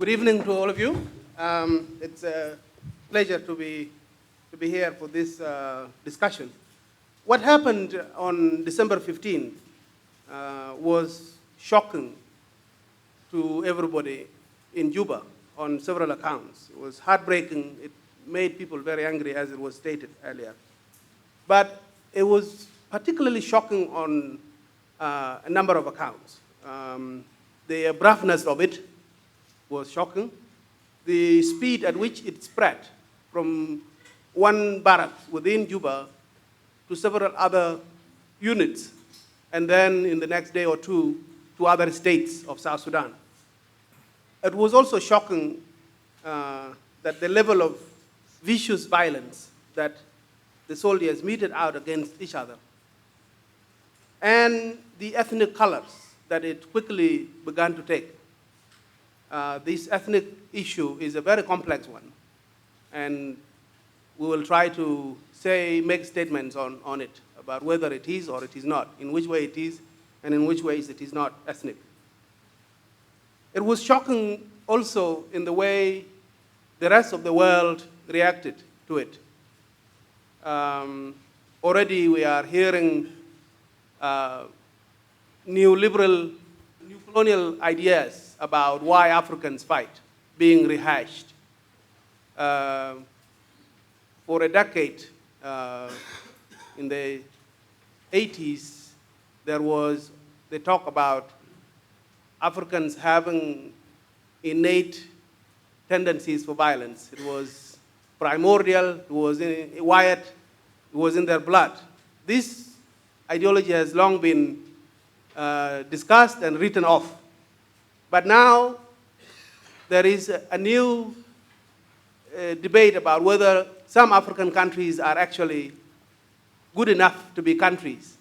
Good evening to all of you. It's a pleasure to be here for this discussion. What happened on December 15 was shocking to everybody in Juba on several accounts. It was heartbreaking. It made people very angry, as it was stated earlier. But it was particularly shocking on a number of accounts. The abruptness of it was shocking. The speed at which it spread from one barracks within Juba to several other units, and then in the next day or two to other states of South Sudan. It was also shocking that the level of vicious violence that the soldiers meted out against each other, and the ethnic colors that it quickly began to take. This ethnic issue is a very complex one, and we will try to make statements on it about whether it is or it is not, in which way it is, and in which ways it is not ethnic. It was shocking also in the way the rest of the world reacted to it. Already we are hearing new colonial ideas about why Africans fight being rehashed. For a decade, in the 80s, there was the talk about Africans having innate tendencies for violence. It was primordial, it was wired, it was in their blood. This ideology has long been discussed and written off. But now there is a new debate about whether some African countries are actually good enough to be countries.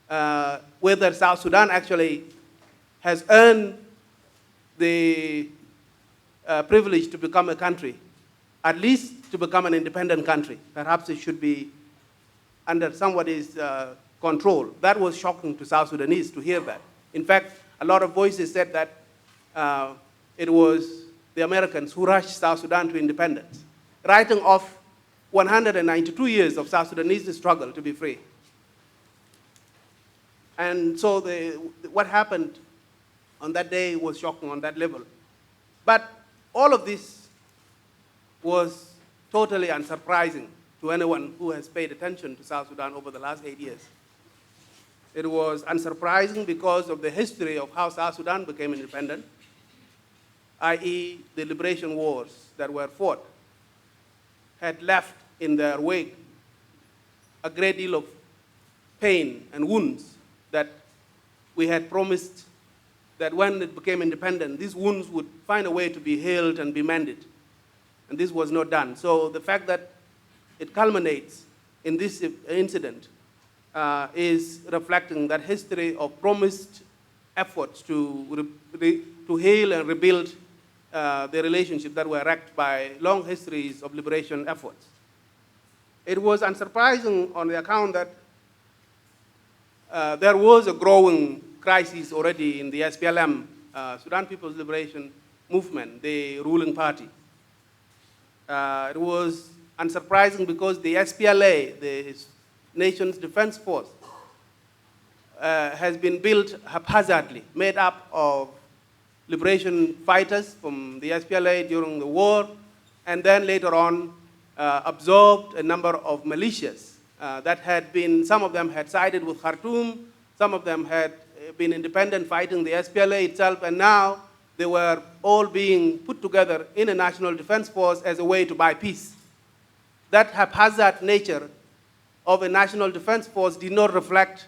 Whether South Sudan actually has earned the privilege to become a country, at least to become an independent country. Perhaps it should be under somebody's control. That was shocking to South Sudanese to hear that. In fact, a lot of voices said that it was the Americans who rushed South Sudan to independence, writing off 192 years of South Sudanese struggle to be free. And so what happened on that day was shocking on that level. But all of this was totally unsurprising to anyone who has paid attention to South Sudan over the last 8 years. It was unsurprising because of the history of how South Sudan became independent, i.e. the liberation wars that were fought had left in their wake a great deal of pain and wounds that we had promised that when it became independent, these wounds would find a way to be healed and be mended. And this was not done. So the fact that it culminates in this incident is reflecting that history of promised efforts to heal and rebuild the relationship that were wrecked by long histories of liberation efforts. It was unsurprising on the account that there was a growing crisis already in the SPLM, Sudan People's Liberation Movement, the ruling party. It was unsurprising because the SPLA, the nation's defense force, has been built haphazardly, made up of liberation fighters from the SPLA during the war, and then later on absorbed a number of militias that had been, some of them had sided with Khartoum, some of them had been independent fighting the SPLA itself, and now they were all being put together in a national defense force as a way to buy peace. That haphazard nature of a national defense force did not reflect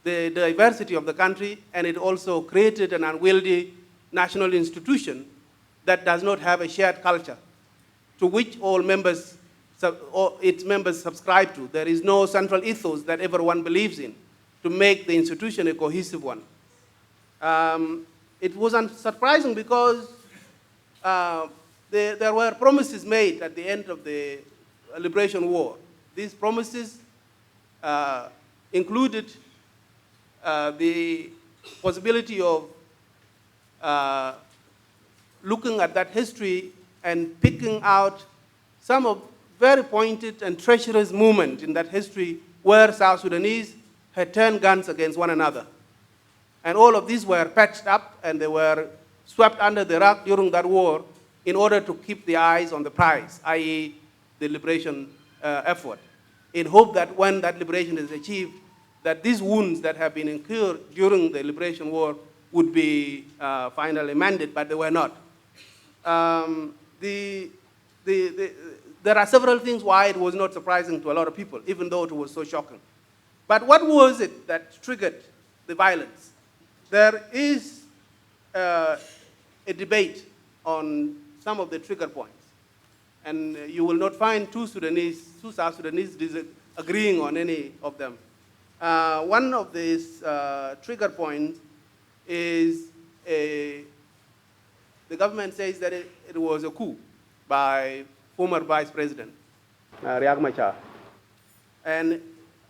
the diversity of the country, and it also created an unwieldy national institution that does not have a shared culture to which all its members subscribe to. There is no central ethos that everyone believes in to make the institution a cohesive one. It was unsurprising because there were promises made at the end of the liberation war. These promises included the possibility of looking at that history and picking out some of very pointed and treacherous moments in that history where South Sudanese had turned guns against one another. And all of these were patched up and they were swept under the rug during that war in order to keep the eyes on the prize, i.e. the liberation effort, in hope that when that liberation is achieved, that these wounds that have been incurred during the liberation war would be finally mended, but they were not. There are several things why it was not surprising to a lot of people, even though it was so shocking. But what was it that triggered the violence? There is a debate on some of the trigger points. And you will not find two South Sudanese agreeing on any of them. One of these trigger points is the government says that it was a coup by former Vice President Riek Machar. And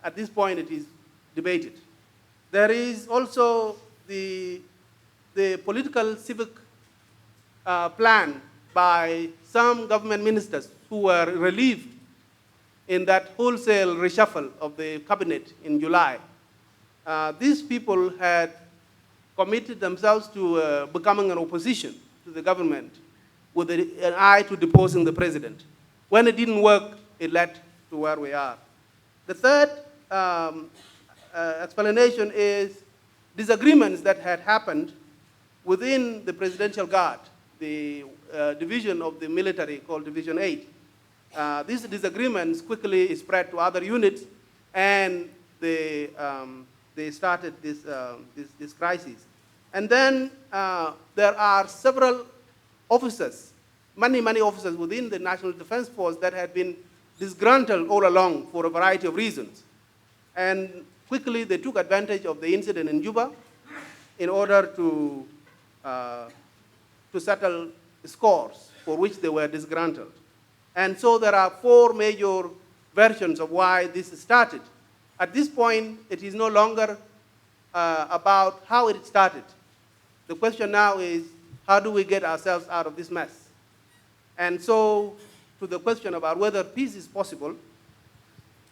at this point, it is debated. There is also the political civic plan by some government ministers who were relieved in that wholesale reshuffle of the cabinet in July. These people had committed themselves to becoming an opposition to the government with an eye to deposing the president. When it didn't work, it led to where we are. The third explanation is disagreements that had happened within the Presidential Guard, the division of the military called Division 8. These disagreements quickly spread to other units, and they started this crisis. And then there are several officers, many officers within the National Defense Force that had been disgruntled all along for a variety of reasons. And quickly they took advantage of the incident in Juba in order to settle scores for which they were disgruntled. And so there are four major versions of why this started. At this point, it is no longer about how it started. The question now is, how do we get ourselves out of this mess? And so, to the question about whether peace is possible,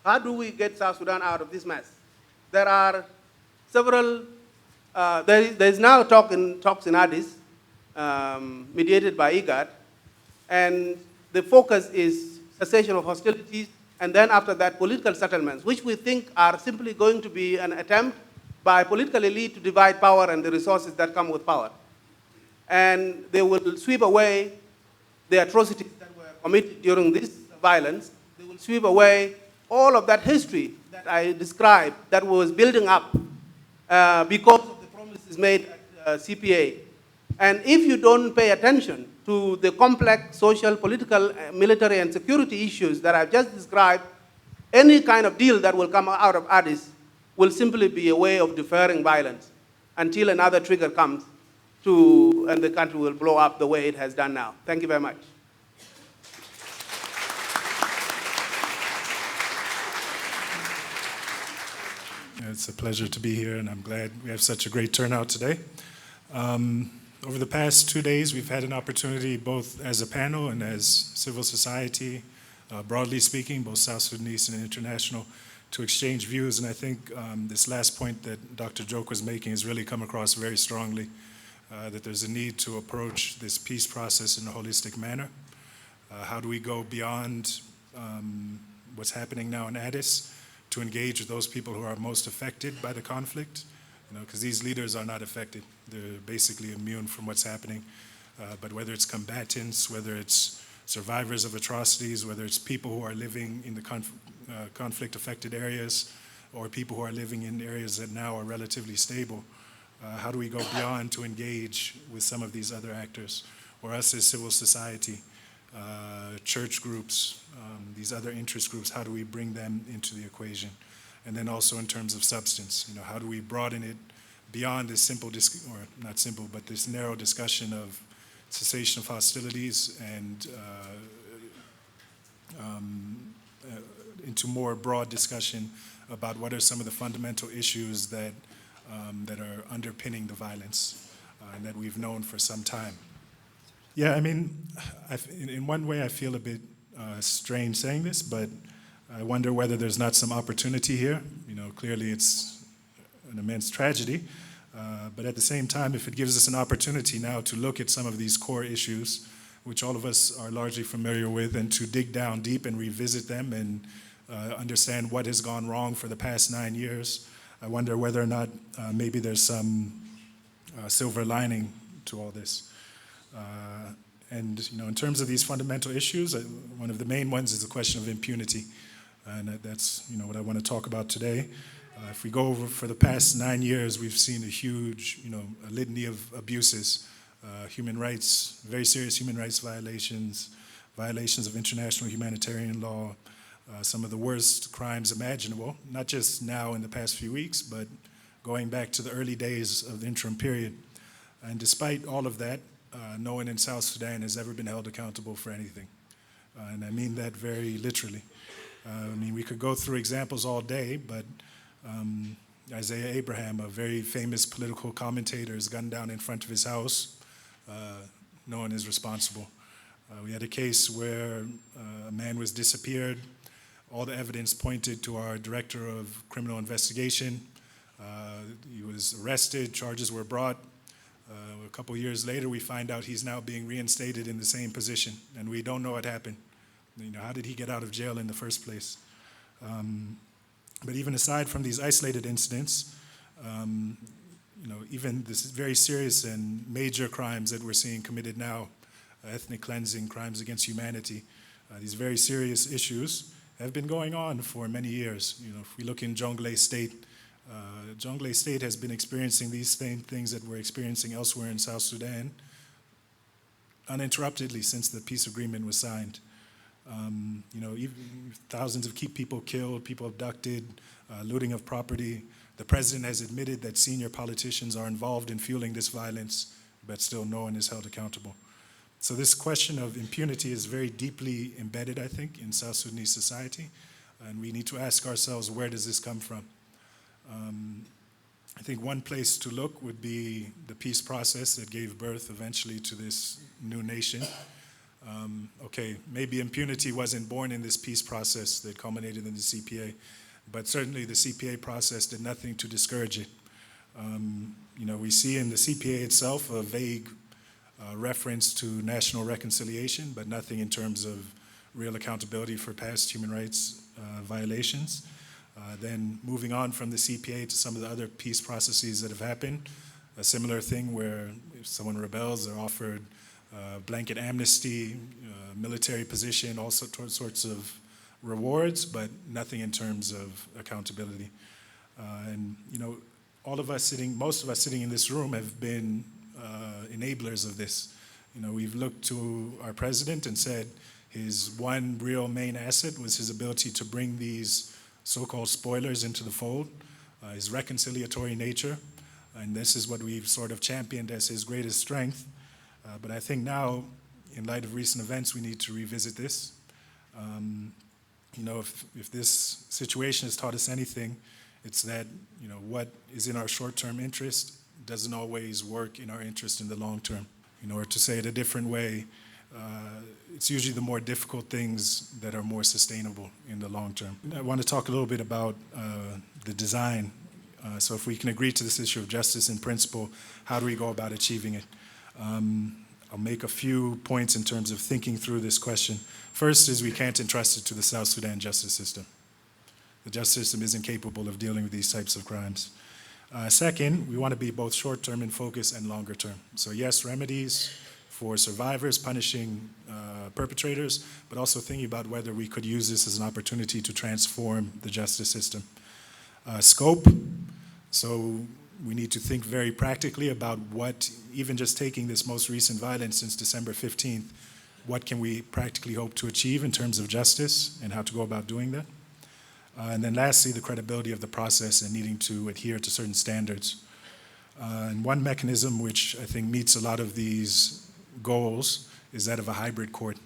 how do we get South Sudan out of this mess? There are several, there is now talks in Addis, mediated by IGAD, and the focus is cessation of hostilities, and then after that, political settlements, which we think are simply going to be an attempt by political elite to divide power and the resources that come with power. And they will sweep away the atrocities that were committed during this violence. They will sweep away all of that history that I described that was building up because of the promises made at CPA. And if you don't pay attention to the complex social, political, military, and security issues that I've just described, any kind of deal that will come out of Addis will simply be a way of deferring violence until another trigger comes and the country will blow up the way it has done now. Thank you very much. It's a pleasure to be here, and I'm glad we have such a great turnout today. Over the past 2 days, we've had an opportunity, both as a panel and as civil society, broadly speaking, both South Sudanese and international, to exchange views. And I think this last point that Dr. Joke was making has really come across very strongly, that there's a need to approach this peace process in a holistic manner. How do we go beyond what's happening now in Addis to engage with those people who are most affected by the conflict? Because these leaders are not affected. They're basically immune from what's happening. But whether it's combatants, whether it's survivors of atrocities, whether it's people who are living in the conflict-affected areas, or people who are living in areas that now are relatively stable, how do we go beyond to engage with some of these other actors, or us as civil society, church groups, these other interest groups, how do we bring them into the equation? And then also in terms of substance, how do we broaden it beyond this simple, or not simple, but this narrow discussion of cessation of hostilities and into more broad discussion about what are some of the fundamental issues that are underpinning the violence and that we've known for some time. Yeah, I mean, in one way I feel a bit strange saying this, but I wonder whether there's not some opportunity here. You know, clearly it's an immense tragedy, but at the same time, if it gives us an opportunity now to look at some of these core issues, which all of us are largely familiar with, and to dig down deep and revisit them and understand what has gone wrong for the past 9 years, I wonder whether or not maybe there's some silver lining to all this. And you know, in terms of these fundamental issues, one of the main ones is the question of impunity, and that's what I want to talk about today. If we go over for the past 9 years, we've seen a huge, a litany of abuses, human rights, very serious human rights violations, violations of international humanitarian law, some of the worst crimes imaginable, not just now in the past few weeks, but going back to the early days of the interim period. And despite all of that, no one in South Sudan has ever been held accountable for anything. And I mean that very literally. I mean, we could go through examples all day, but Isaiah Abraham, a very famous political commentator, is gunned down in front of his house. No one is responsible. We had a case where a man was disappeared. All the evidence pointed to our director of criminal investigation. He was arrested, charges were brought. A couple years later, we find out he's now being reinstated in the same position, and we don't know what happened. How did he get out of jail in the first place? But even aside from these isolated incidents, even this very serious and major crimes that we're seeing committed now, ethnic cleansing, crimes against humanity, these very serious issues have been going on for many years. If we look in Jonglei State, Jonglei State has been experiencing these same things that we're experiencing elsewhere in South Sudan uninterruptedly since the peace agreement was signed. Even thousands of people killed, people abducted, looting of property. The president has admitted that senior politicians are involved in fueling this violence, but still no one is held accountable. So this question of impunity is very deeply embedded, I think, in South Sudanese society, and we need to ask ourselves, where does this come from? I think one place to look would be the peace process that gave birth eventually to this new nation. Okay, maybe impunity wasn't born in this peace process that culminated in the CPA, but certainly the CPA process did nothing to discourage it. We see in the CPA itself a vague reference to national reconciliation, but nothing in terms of real accountability for past human rights violations. Then moving on from the CPA to some of the other peace processes that have happened, a similar thing where if someone rebels, they're offered blanket amnesty, military position, all sorts of rewards, but nothing in terms of accountability. All of us most of us sitting in this room have been enablers of this. We've looked to our president and said his one real main asset was his ability to bring these so-called spoilers into the fold, his reconciliatory nature, and this is what we've sort of championed as his greatest strength. But I think now, in light of recent events, we need to revisit this. If this situation has taught us anything, it's that what is in our short-term interest doesn't always work in our interest in the long term. Or to say it a different way, it's usually the more difficult things that are more sustainable in the long term. I want to talk a little bit about the design. So if we can agree to this issue of justice in principle, how do we go about achieving it? I'll make a few points in terms of thinking through this question. First is we can't entrust it to the South Sudan justice system. The justice system isn't capable of dealing with these types of crimes. Second, we want to be both short-term in focus and longer term. So yes, remedies for survivors, punishing perpetrators, but also thinking about whether we could use this as an opportunity to transform the justice system. Scope, so we need to think very practically about what, even just taking this most recent violence since December 15th, what can we practically hope to achieve in terms of justice and how to go about doing that. And then lastly, the credibility of the process and needing to adhere to certain standards. And one mechanism which I think meets a lot of these goals is that of a hybrid court.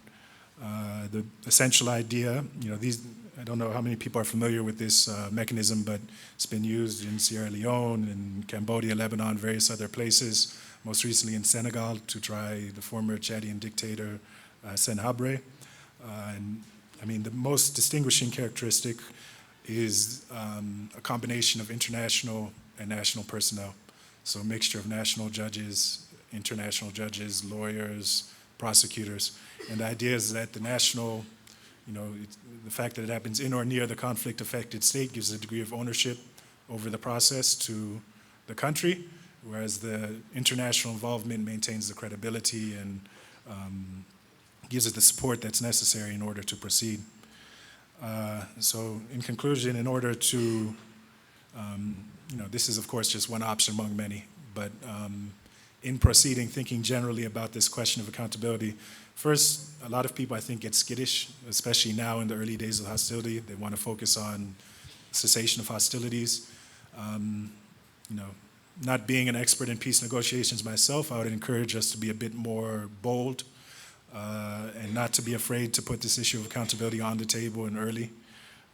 The essential idea, I don't know how many people are familiar with this mechanism, but it's been used in Sierra Leone, in Cambodia, Lebanon, various other places most recently in Senegal to try the former Chadian dictator Senabre. And I mean, the most distinguishing characteristic is a combination of international and national personnel. So a mixture of national judges, international judges, lawyers, prosecutors. And the idea is that the national, the fact that it happens in or near the conflict-affected state gives a degree of ownership over the process to the country, whereas the international involvement maintains the credibility and gives it the support that's necessary in order to proceed. So in conclusion, in order to, this is of course just one option among many, but in proceeding, thinking generally about this question of accountability, first, a lot of people I think get skittish, especially now in the early days of hostility. They want to focus on cessation of hostilities. Not being an expert in peace negotiations myself, I would encourage us to be a bit more bold and not to be afraid to put this issue of accountability on the table and early.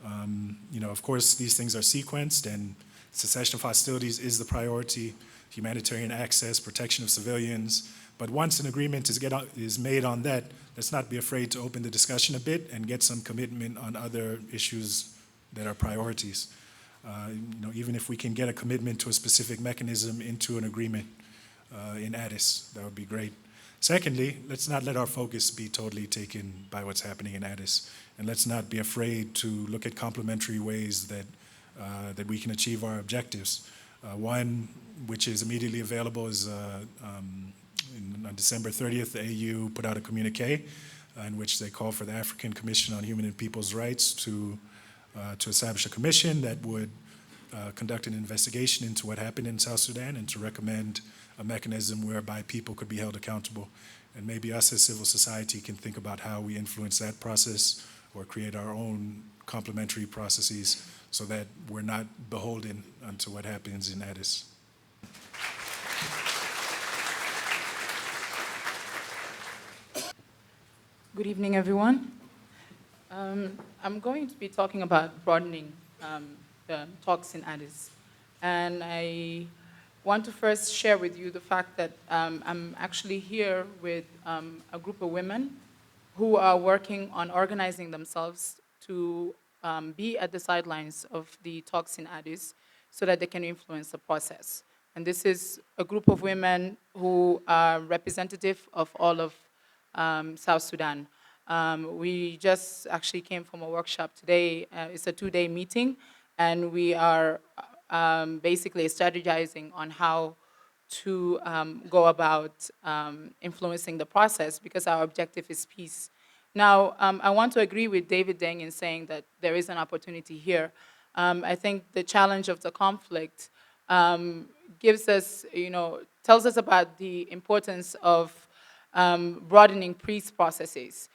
Of course, these things are sequenced, and cessation of hostilities is the priority, humanitarian access, protection of civilians. But once an agreement is made on that, let's not be afraid to open the discussion a bit and get some commitment on other issues that are priorities. Even if we can get a commitment to a specific mechanism into an agreement in Addis, that would be great. Secondly, let's not let our focus be totally taken by what's happening in Addis, and let's not be afraid to look at complementary ways that we can achieve our objectives. One, which is immediately available, is on December 30th, the AU put out a communique in which they call for the African Commission on Human and People's Rights to establish a commission that would conduct an investigation into what happened in South Sudan and to recommend a mechanism whereby people could be held accountable. And maybe us as civil society can think about how we influence that process or create our own complementary processes so that we're not beholden unto what happens in Addis. Good evening, everyone. I'm going to be talking about broadening the talks in Addis. And I want to first share with you the fact that I'm actually here with a group of women who are working on organizing themselves to be at the sidelines of the talks in Addis so that they can influence the process. And this is a group of women who are representative of all of South Sudan. We just actually came from a workshop today. It's a 2-day meeting, and we are basically strategizing on how to go about influencing the process because our objective is peace. Now, I want to agree with David Deng in saying that there is an opportunity here. I think the challenge of the conflict gives us, tells us about the importance of broadening peace processes.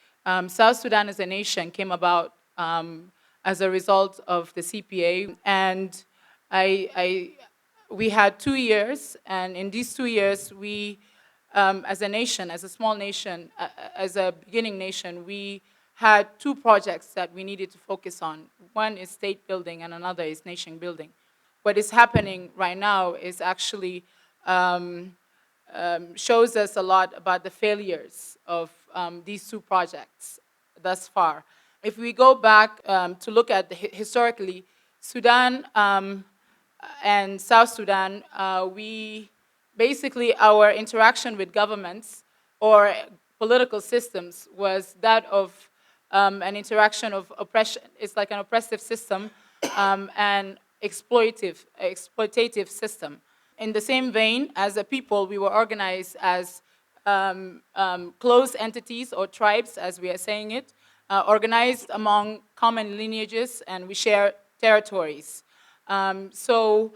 South Sudan as a nation came about as a result of the CPA, and we had 2 years, and in these 2 years, we, as a nation, as a small nation, as a beginning nation, we had 2 projects that we needed to focus on. One is state building, and another is nation building. What is happening right now is actually shows us a lot about the failures of these 2 projects thus far. If we go back to look at historically, Sudan and South Sudan, we basically, our interaction with governments or political systems was that of an interaction of oppression. It's like an oppressive system and exploitative system. In the same vein, as a people, we were organized as close entities or tribes, as we are saying it, organized among common lineages, and we share territories. So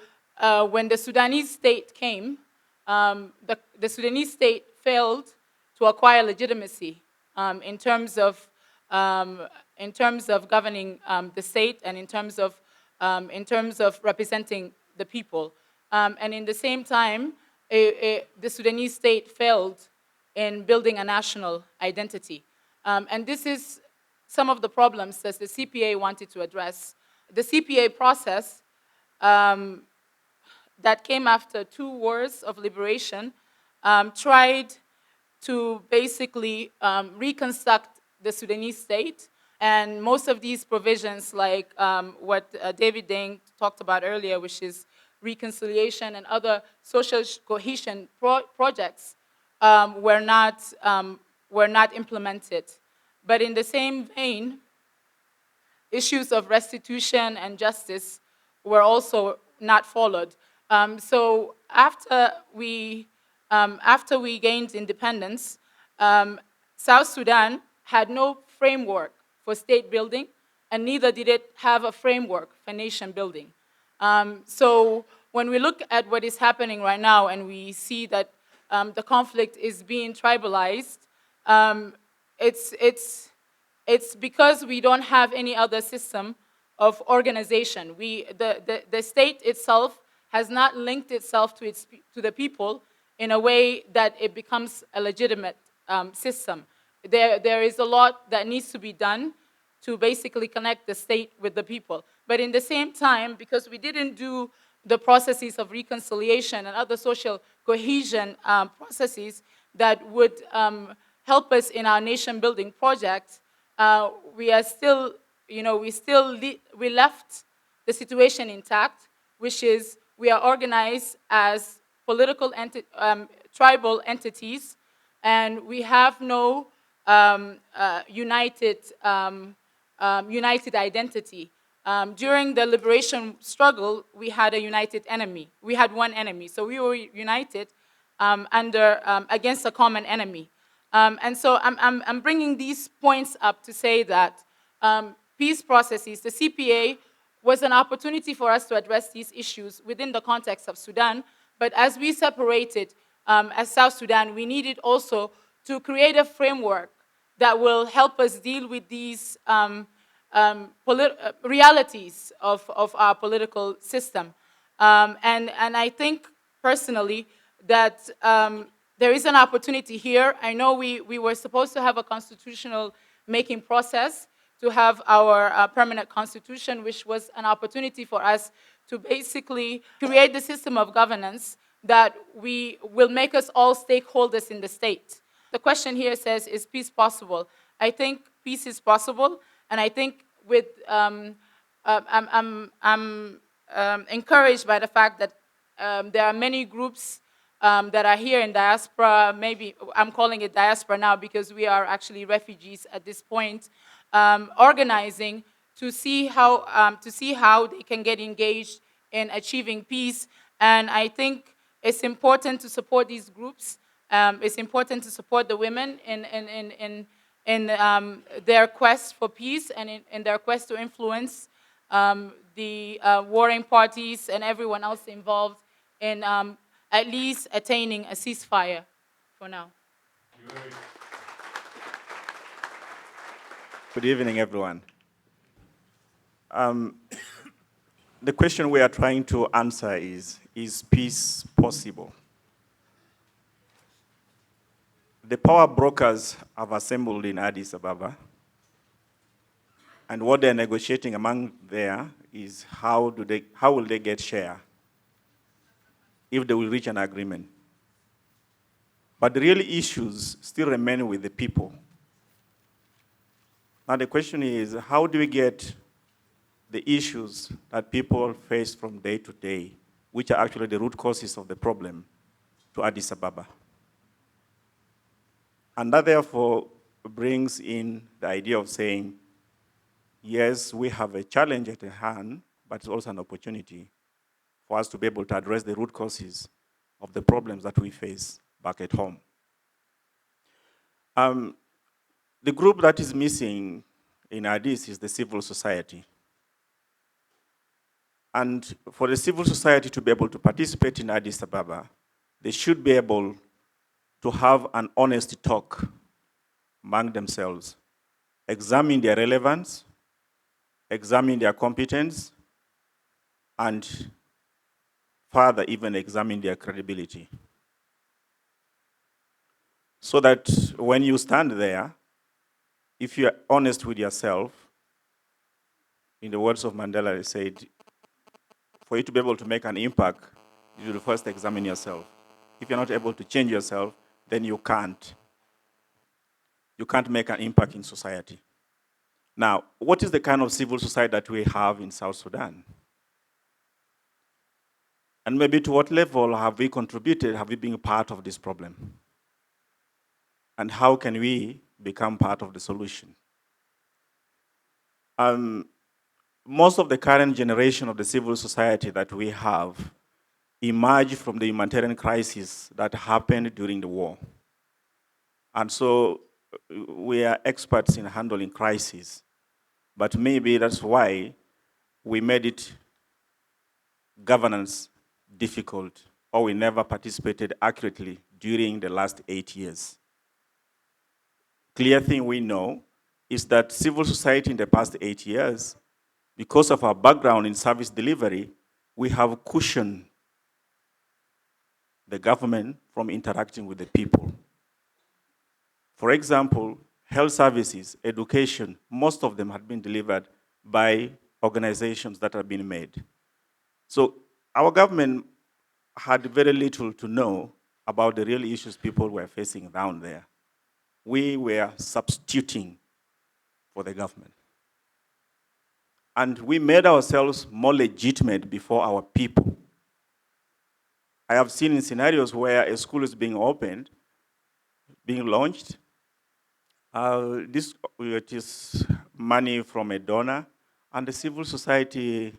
when the Sudanese state came, the Sudanese state failed to acquire legitimacy in terms of governing the state and in terms of representing the people. And in the same time, the Sudanese state failed in building a national identity. And this is some of the problems that the CPA wanted to address. The CPA process that came after 2 wars of liberation tried to basically reconstruct the Sudanese state. And most of these provisions, like what David Deng talked about earlier, which is reconciliation and other social cohesion projects, were not implemented. But in the same vein, issues of restitution and justice were also not followed. So after we gained independence, South Sudan had no framework for state building, and neither did it have a framework for nation building. So when we look at what is happening right now and we see that the conflict is being tribalized, it's because we don't have any other system of organization. The state itself has not linked itself to the people in a way that it becomes a legitimate system. There is a lot that needs to be done to basically connect the state with the people. But in the same time, because we didn't do the processes of reconciliation and other social cohesion processes that would help us in our nation building project, we left the situation intact, which is we are organized as political tribal entities, and we have no united identity. During the liberation struggle, we had a united enemy. We had one enemy, so we were united against a common enemy. And so I'm bringing these points up to say that peace processes, the CPA, was an opportunity for us to address these issues within the context of Sudan. But as we separated as South Sudan, we needed also to create a framework that will help us deal with these realities of our political system. And I think personally that there is an opportunity here. I know we were supposed to have a constitutional making process to have our permanent constitution, which was an opportunity for us to basically create the system of governance that will make us all stakeholders in the state. The question here says, is peace possible? I think peace is possible, and I think I'm encouraged by the fact that there are many groups that are here in diaspora. Maybe I'm calling it diaspora now because we are actually refugees at this point, organizing to see how they can get engaged in achieving peace. And I think it's important to support these groups. It's important to support the women in their quest for peace and in their quest to influence the warring parties and everyone else involved in at least attaining a ceasefire for now. Good evening, everyone. The question we are trying to answer is peace possible? The power brokers have assembled in Addis Ababa, and what they're negotiating among there is how will they get share if they will reach an agreement. But the real issues still remain with the people. Now the question is, how do we get the issues that people face from day to day, which are actually the root causes of the problem, to Addis Ababa? And that therefore brings in the idea of saying, yes, we have a challenge at hand, but it's also an opportunity for us to be able to address the root causes of the problems that we face back at home. The group that is missing in Addis is the civil society. And for the civil society to be able to participate in Addis Ababa, they should be able to have an honest talk among themselves, examine their relevance, examine their competence, and further even examine their credibility. So that when you stand there, if you're honest with yourself, in the words of Mandela, he said, for you to be able to make an impact, you should first examine yourself. If you're not able to change yourself, then you can't. You can't make an impact in society. Now, what is the kind of civil society that we have in South Sudan? And maybe to what level have we contributed, have we been part of this problem? And how can we become part of the solution? Most of the current generation of the civil society that we have emerged from the humanitarian crisis that happened during the war. And so we are experts in handling crises. But maybe that's why we made it governance difficult, or we never participated accurately during the last 8 years. Clear thing we know is that civil society in the past 8 years, because of our background in service delivery, we have cushioned the government from interacting with the people. For example, health services, education, most of them had been delivered by organizations that have been made. So our government had very little to know about the real issues people were facing down there. We were substituting for the government. And we made ourselves more legitimate before our people. I have seen in scenarios where a school is being opened, being launched, it is money from a donor, and the civil society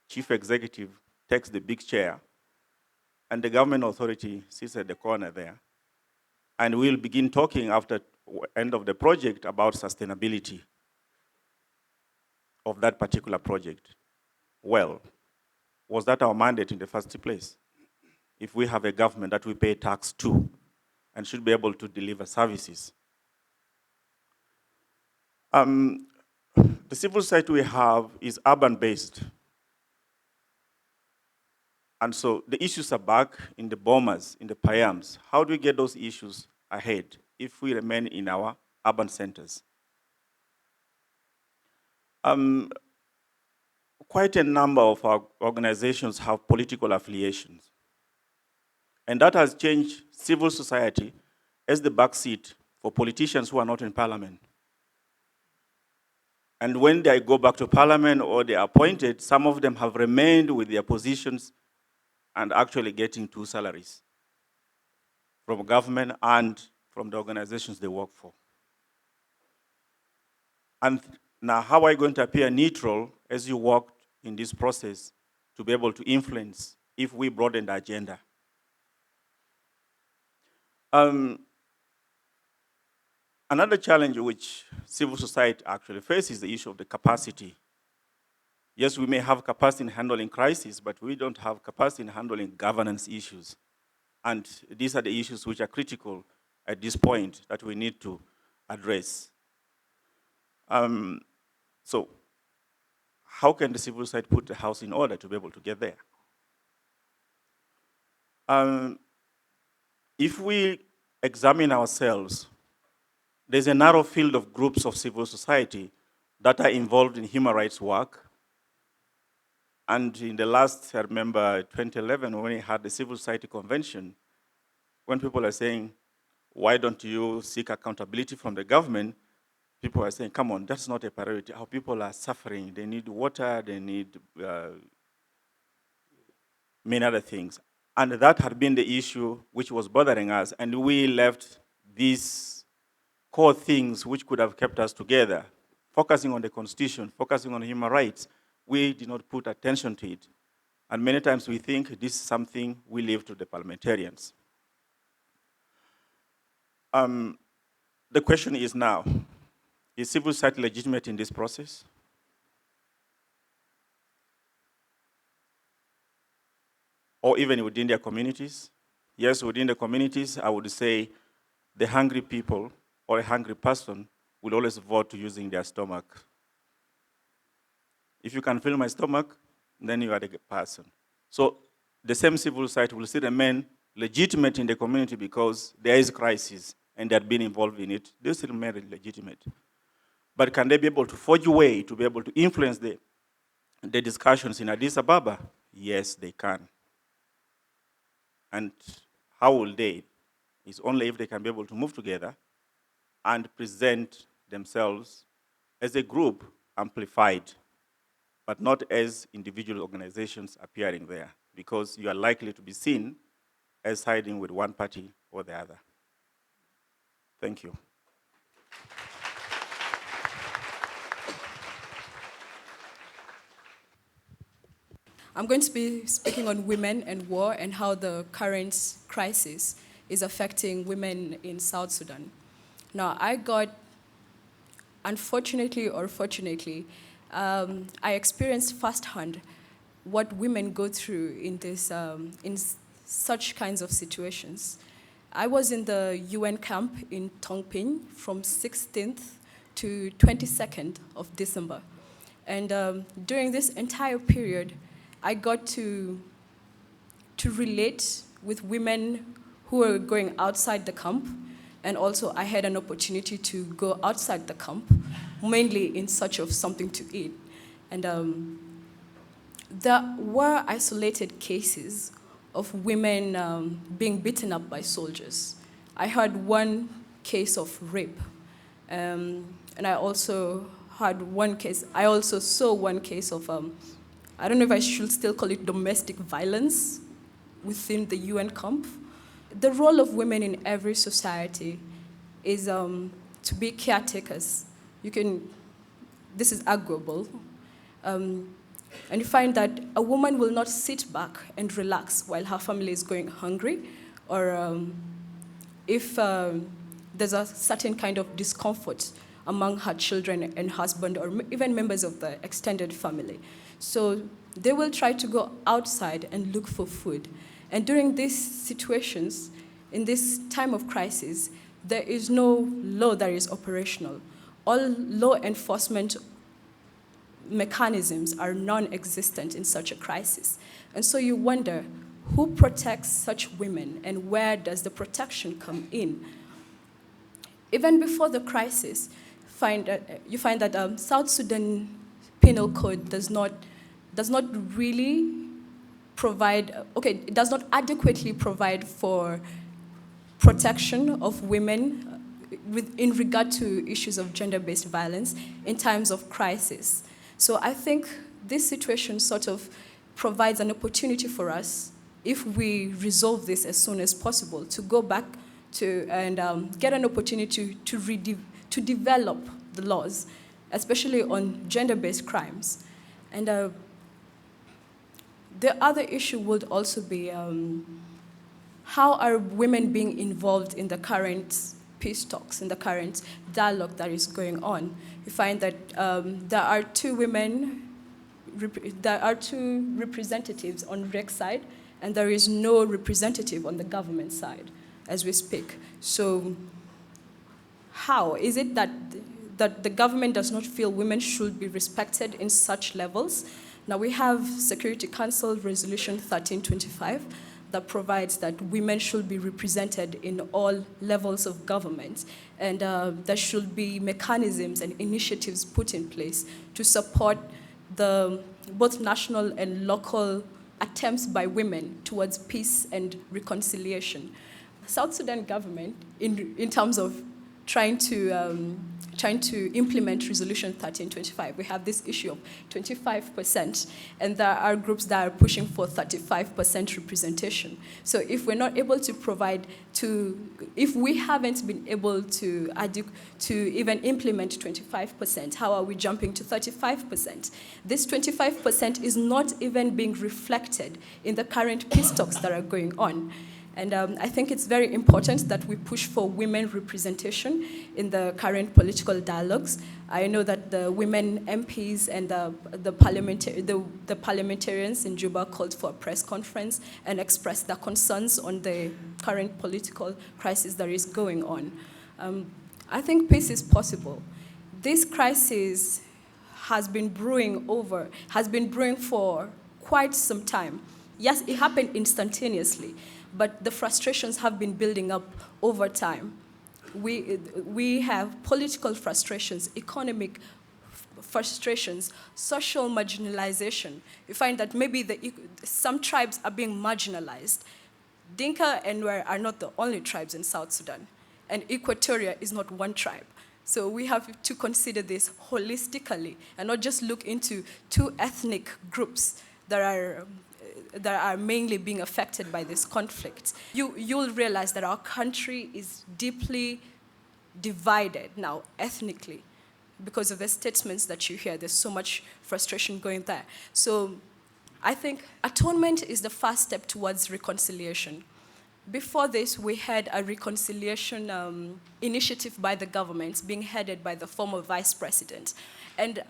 chief executive takes the big chair, and the government authority sits at the corner there. And we'll begin talking after end of the project about sustainability of that particular project. Well, was that our mandate in the first place? If we have a government that we pay tax to and should be able to deliver services. The civil society we have is urban-based. And so the issues are back in the bombers, in the Payams. How do we get those issues ahead if we remain in our urban centers? Quite a number of our organizations have political affiliations. And that has changed civil society as the backseat for politicians who are not in parliament. And when they go back to parliament or they are appointed, some of them have remained with their positions and actually getting 2 salaries from government and from the organizations they work for. And now, how are you going to appear neutral as you work in this process to be able to influence if we broaden the agenda? Another challenge which civil society actually faces is the issue of the capacity. Yes, we may have capacity in handling crises, but we don't have capacity in handling governance issues. And these are the issues which are critical at this point that we need to address. So how can the civil society put the house in order to be able to get there? If we examine ourselves, there's a narrow field of groups of civil society that are involved in human rights work. And in the last, I remember 2011, when we had the Civil Society Convention, when people are saying, why don't you seek accountability from the government? People are saying, come on, that's not a priority. Our people are suffering. They need water, they need many other things. And that had been the issue which was bothering us. And we left these core things which could have kept us together, focusing on the Constitution, focusing on human rights. We did not put attention to it. And many times we think this is something we leave to the parliamentarians. The question is now, is civil society legitimate in this process? Or even within their communities? Yes, within the communities, I would say the hungry people or a hungry person will always vote using their stomach. If you can fill my stomach, then you are the person. So the same civil society will still remain legitimate in the community because there is crisis and they have been involved in it. They still remain legitimate. But can they be able to forge a way to be able to influence the discussions in Addis Ababa? Yes, they can. And how will they? It's only if they can be able to move together and present themselves as a group amplified, but not as individual organizations appearing there, because you are likely to be seen as siding with one party or the other. Thank you. I'm going to be speaking on women and war and how the current crisis is affecting women in South Sudan. Now, unfortunately or fortunately, I experienced firsthand what women go through in such kinds of situations. I was in the UN camp in Tongping from 16th to 22nd of December. And during this entire period, I got to relate with women who were going outside the camp, and also I had an opportunity to go outside the camp, mainly in search of something to eat. And there were isolated cases of women being beaten up by soldiers. I heard one case of rape, and I also saw one case of I don't know if I should still call it domestic violence within the UN camp. The role of women in every society is to be caretakers. This is arguable. And you find that a woman will not sit back and relax while her family is going hungry, or if there's a certain kind of discomfort among her children and husband, or even members of the extended family. So they will try to go outside and look for food. And during these situations, in this time of crisis, there is no law that is operational. All law enforcement mechanisms are non-existent in such a crisis. And so you wonder, who protects such women, and where does the protection come in? Even before the crisis, you find that South Sudan Penal Code does not really provide, it does not adequately provide for protection of women in regard to issues of gender-based violence in times of crisis. So I think this situation sort of provides an opportunity for us, if we resolve this as soon as possible, to go back to and get an opportunity to develop the laws, especially on gender-based crimes. And the other issue would also be how are women being involved in the current peace talks, in the current dialogue that is going on? You find that there are two representatives on REC side, and there is no representative on the government side as we speak. So how is it that the government does not feel women should be respected in such levels? Now we have Security Council Resolution 1325 that provides that women should be represented in all levels of government, and there should be mechanisms and initiatives put in place to support both national and local attempts by women towards peace and reconciliation. South Sudan government, in terms of trying to implement Resolution 1325, we have this issue of 25%, and there are groups that are pushing for 35% representation. So if we're not able to provide if we haven't been able to even implement 25%, how are we jumping to 35%? This 25% is not even being reflected in the current peace talks that are going on. And I think it's very important that we push for women representation in the current political dialogues. I know that the women MPs and the parliamentarians in Juba called for a press conference and expressed their concerns on the current political crisis that is going on. I think peace is possible. This crisis has been brewing for quite some time. Yes, it happened instantaneously, but the frustrations have been building up over time. We have political frustrations, economic frustrations, social marginalization. You find that maybe some tribes are being marginalized. Dinka and Nuer are not the only tribes in South Sudan, and Equatoria is not one tribe. So we have to consider this holistically and not just look into two ethnic groups that are mainly being affected by this conflict. You'll realize that our country is deeply divided now ethnically because of the statements that you hear. There's so much frustration going there. So I think atonement is the first step towards reconciliation. Before this, we had a reconciliation initiative by the government being headed by the former vice president. And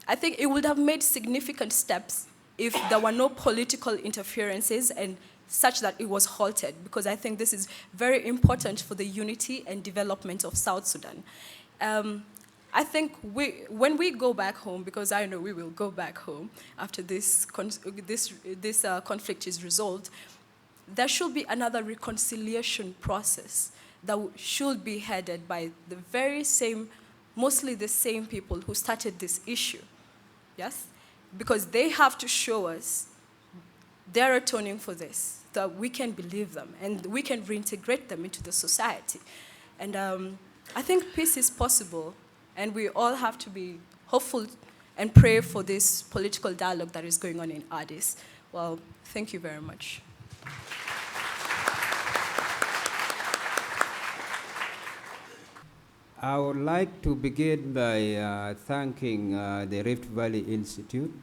I think it would have made significant steps if there were no political interferences and such that it was halted, because I think this is very important for the unity and development of South Sudan. I think when we go back home, because I know we will go back home after this conflict is resolved, there should be another reconciliation process that should be headed by the very same, mostly the same people who started this issue, yes? Because they have to show us they're atoning for this, that we can believe them and we can reintegrate them into the society. And I think peace is possible, and we all have to be hopeful and pray for this political dialogue that is going on in Addis. Well, thank you very much. I would like to begin by thanking the Rift Valley Institute,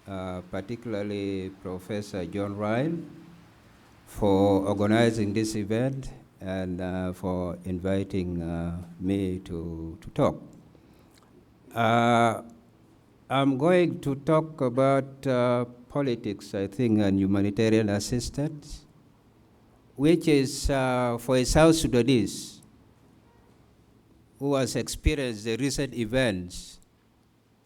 particularly Professor John Ryan, for organizing this event and for inviting me to talk. I'm going to talk about politics, I think, and humanitarian assistance, which is for a South Sudanese who has experienced the recent events,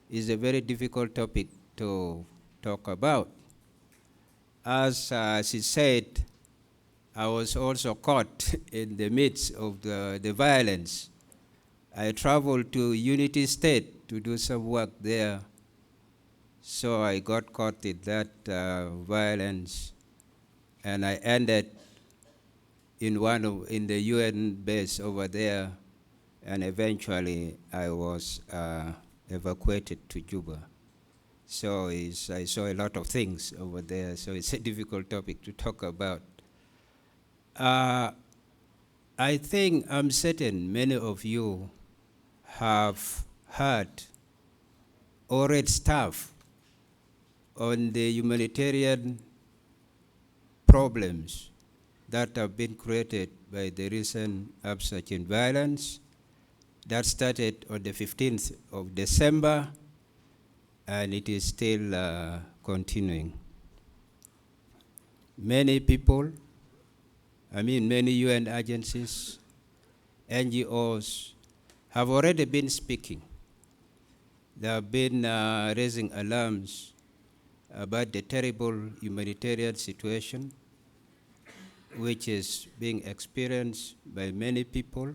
is a very difficult topic to talk about. As she said, I was also caught in the midst of the violence. I traveled to Unity State to do some work there, so I got caught in that violence, and I ended in the UN base over there, and eventually I was evacuated to Juba. So I saw a lot of things over there, so it's a difficult topic to talk about. I think I'm certain many of you have heard or read stuff on the humanitarian problems that have been created by the recent upsurge in violence that started on the 15th of December, and it is still continuing. Many people, many UN agencies, NGOs have already been speaking. They have been raising alarms about the terrible humanitarian situation which is being experienced by many people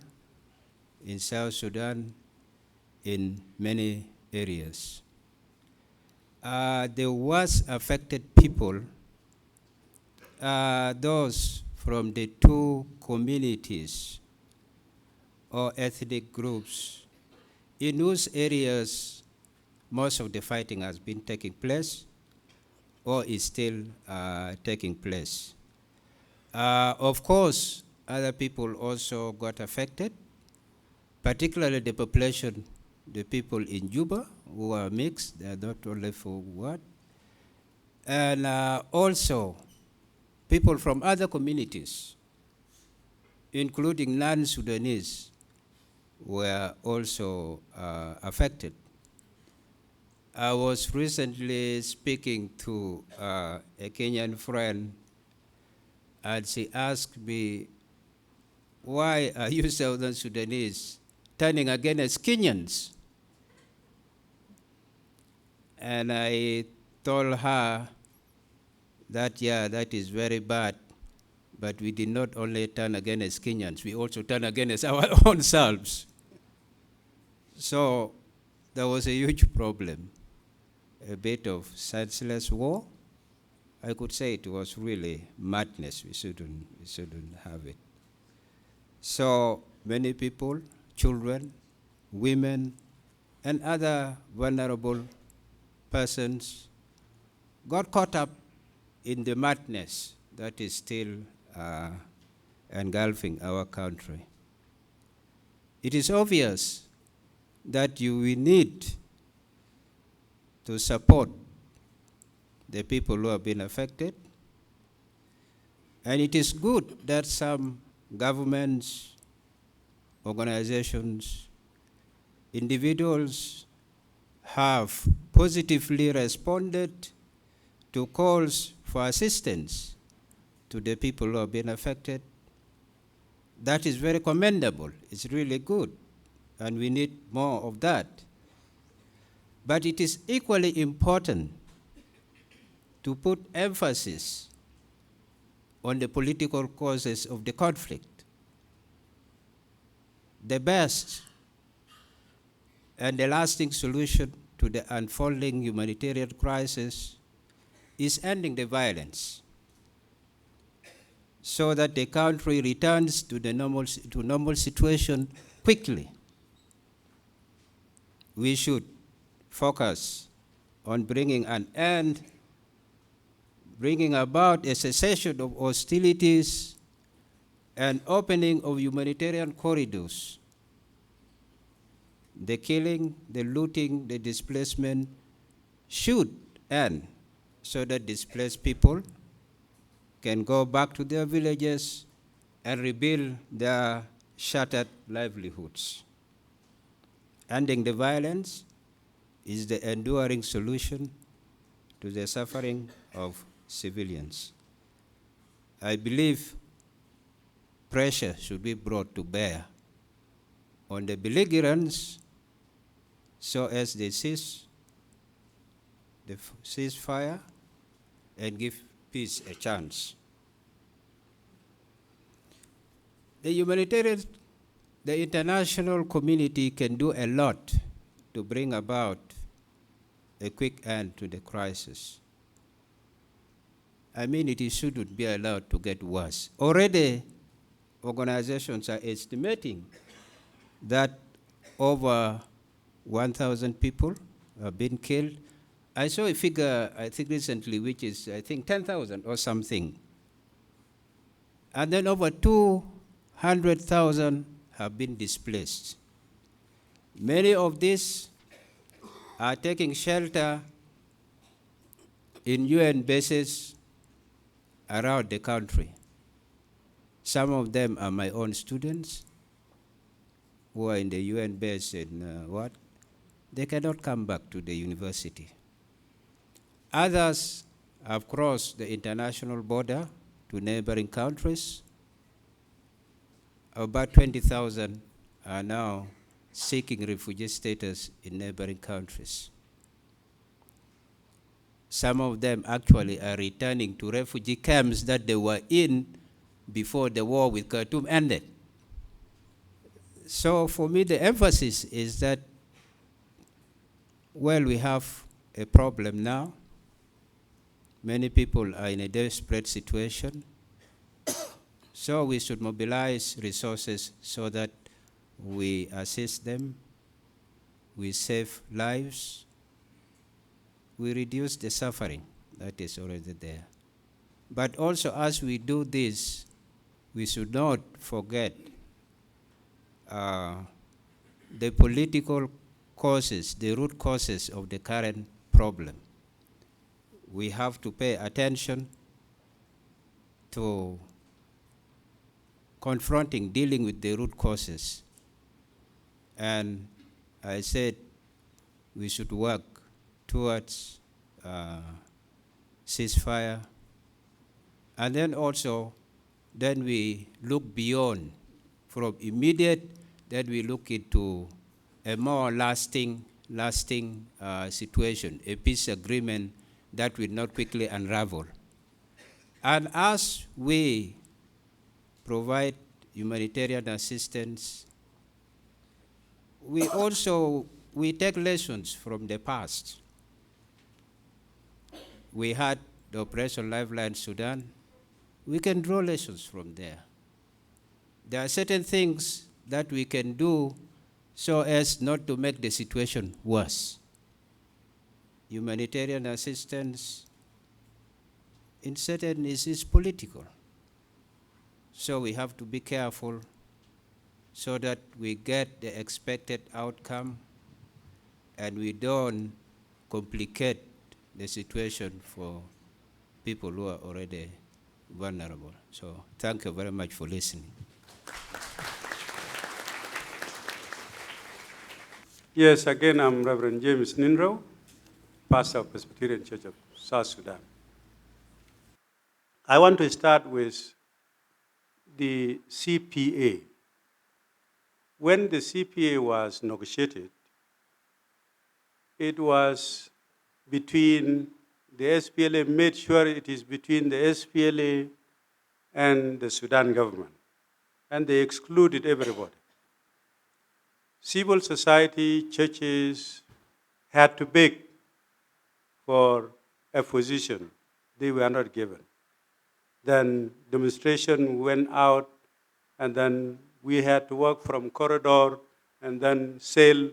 in South Sudan in many areas. The worst affected people are those from the two communities or ethnic groups in whose areas most of the fighting has been taking place or is still taking place. Of course, other people also got affected, particularly the population, the people in Juba, who are mixed, they are not only for what, and also people from other communities, including non-Sudanese, were also affected. I was recently speaking to a Kenyan friend, and she asked me, why are you Southern Sudanese turning against Kenyans? And I told her that, yeah, that is very bad, but we did not only turn against Kenyans, we also turn against our own selves. So there was a huge problem, a bit of senseless war, I could say it was really madness. We shouldn't have it. So many people, children, women, and other vulnerable persons got caught up in the madness that is still engulfing our country. It is obvious that we need to support the people who have been affected. And it is good that some governments, organizations, individuals have positively responded to calls for assistance to the people who have been affected. That is very commendable. It's really good, and we need more of that. But it is equally important to put emphasis on the political causes of the conflict. The best and the lasting solution to the unfolding humanitarian crisis is ending the violence so that the country returns to the normal situation quickly. We should focus on bringing an end, bringing about a cessation of hostilities and opening of humanitarian corridors. The killing, the looting, the displacement should end so that displaced people can go back to their villages and rebuild their shattered livelihoods. Ending the violence is the enduring solution to the suffering of civilians. I believe pressure should be brought to bear on the belligerents so as they cease fire and give peace a chance. The international community can do a lot to bring about a quick end to the crisis. I mean, it shouldn't be allowed to get worse. Already, organizations are estimating that over 1,000 people have been killed. I saw a figure, I think recently, which is, 10,000 or something. And then over 200,000 have been displaced. Many of these are taking shelter in UN bases around the country. Some of them are my own students who are in the UN base in They cannot come back to the university. Others have crossed the international border to neighboring countries. About 20,000 are now seeking refugee status in neighboring countries. Some of them actually are returning to refugee camps that they were in before the war with Khartoum ended. So for me, the emphasis is that, well, we have a problem now. Many people are in a desperate situation. So we should mobilize resources so that we assist them, we save lives, we reduce the suffering that is already there. But also, as we do this, we should not forget the political causes, the root causes of the current problem. We have to pay attention to dealing with the root causes. And I said we should work towards ceasefire. And then also, then we look beyond from immediate, then we look into a more lasting situation, a peace agreement that will not quickly unravel. And as we provide humanitarian assistance, we take lessons from the past. We had the Operation Lifeline Sudan, we can draw lessons from there. There are certain things that we can do so as not to make the situation worse. Humanitarian assistance in certain is political. So we have to be careful so that we get the expected outcome and we don't complicate the situation for people who are already vulnerable. So thank you very much for listening. Yes, again, I'm Reverend James Ninrew, pastor of Presbyterian Church of South Sudan. I want to start with the CPA. When the CPA was negotiated, it was between the SPLA, made sure it is between the SPLA and the Sudan government, and they excluded everybody. Civil society, churches had to beg for a position. They were not given. Then demonstration went out, and then we had to work from corridor and then sell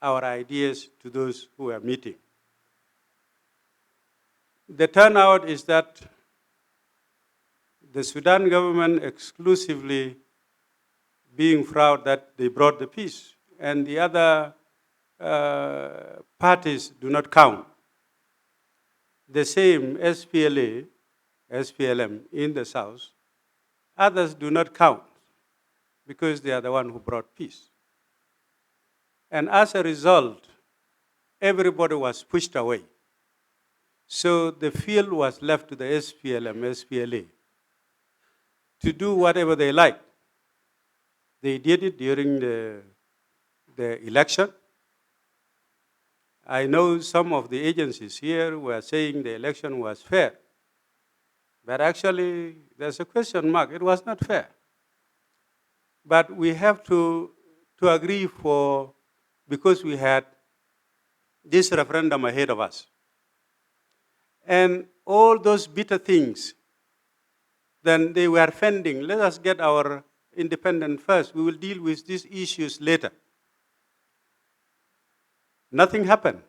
our ideas to those who are meeting. The turnout is that the Sudan government exclusively being proud that they brought the peace, and the other parties do not count. The same SPLA, SPLM in the south, others do not count because they are the one who brought peace. And as a result, everybody was pushed away. So the field was left to the SPLM, SPLA to do whatever they liked. They did it during the election. I know some of the agencies here were saying the election was fair. But actually, there's a question mark. It was not fair. But we have to agree because we had this referendum ahead of us. And all those bitter things, then they were pending. Let us get our independence first. We will deal with these issues later. Nothing happened.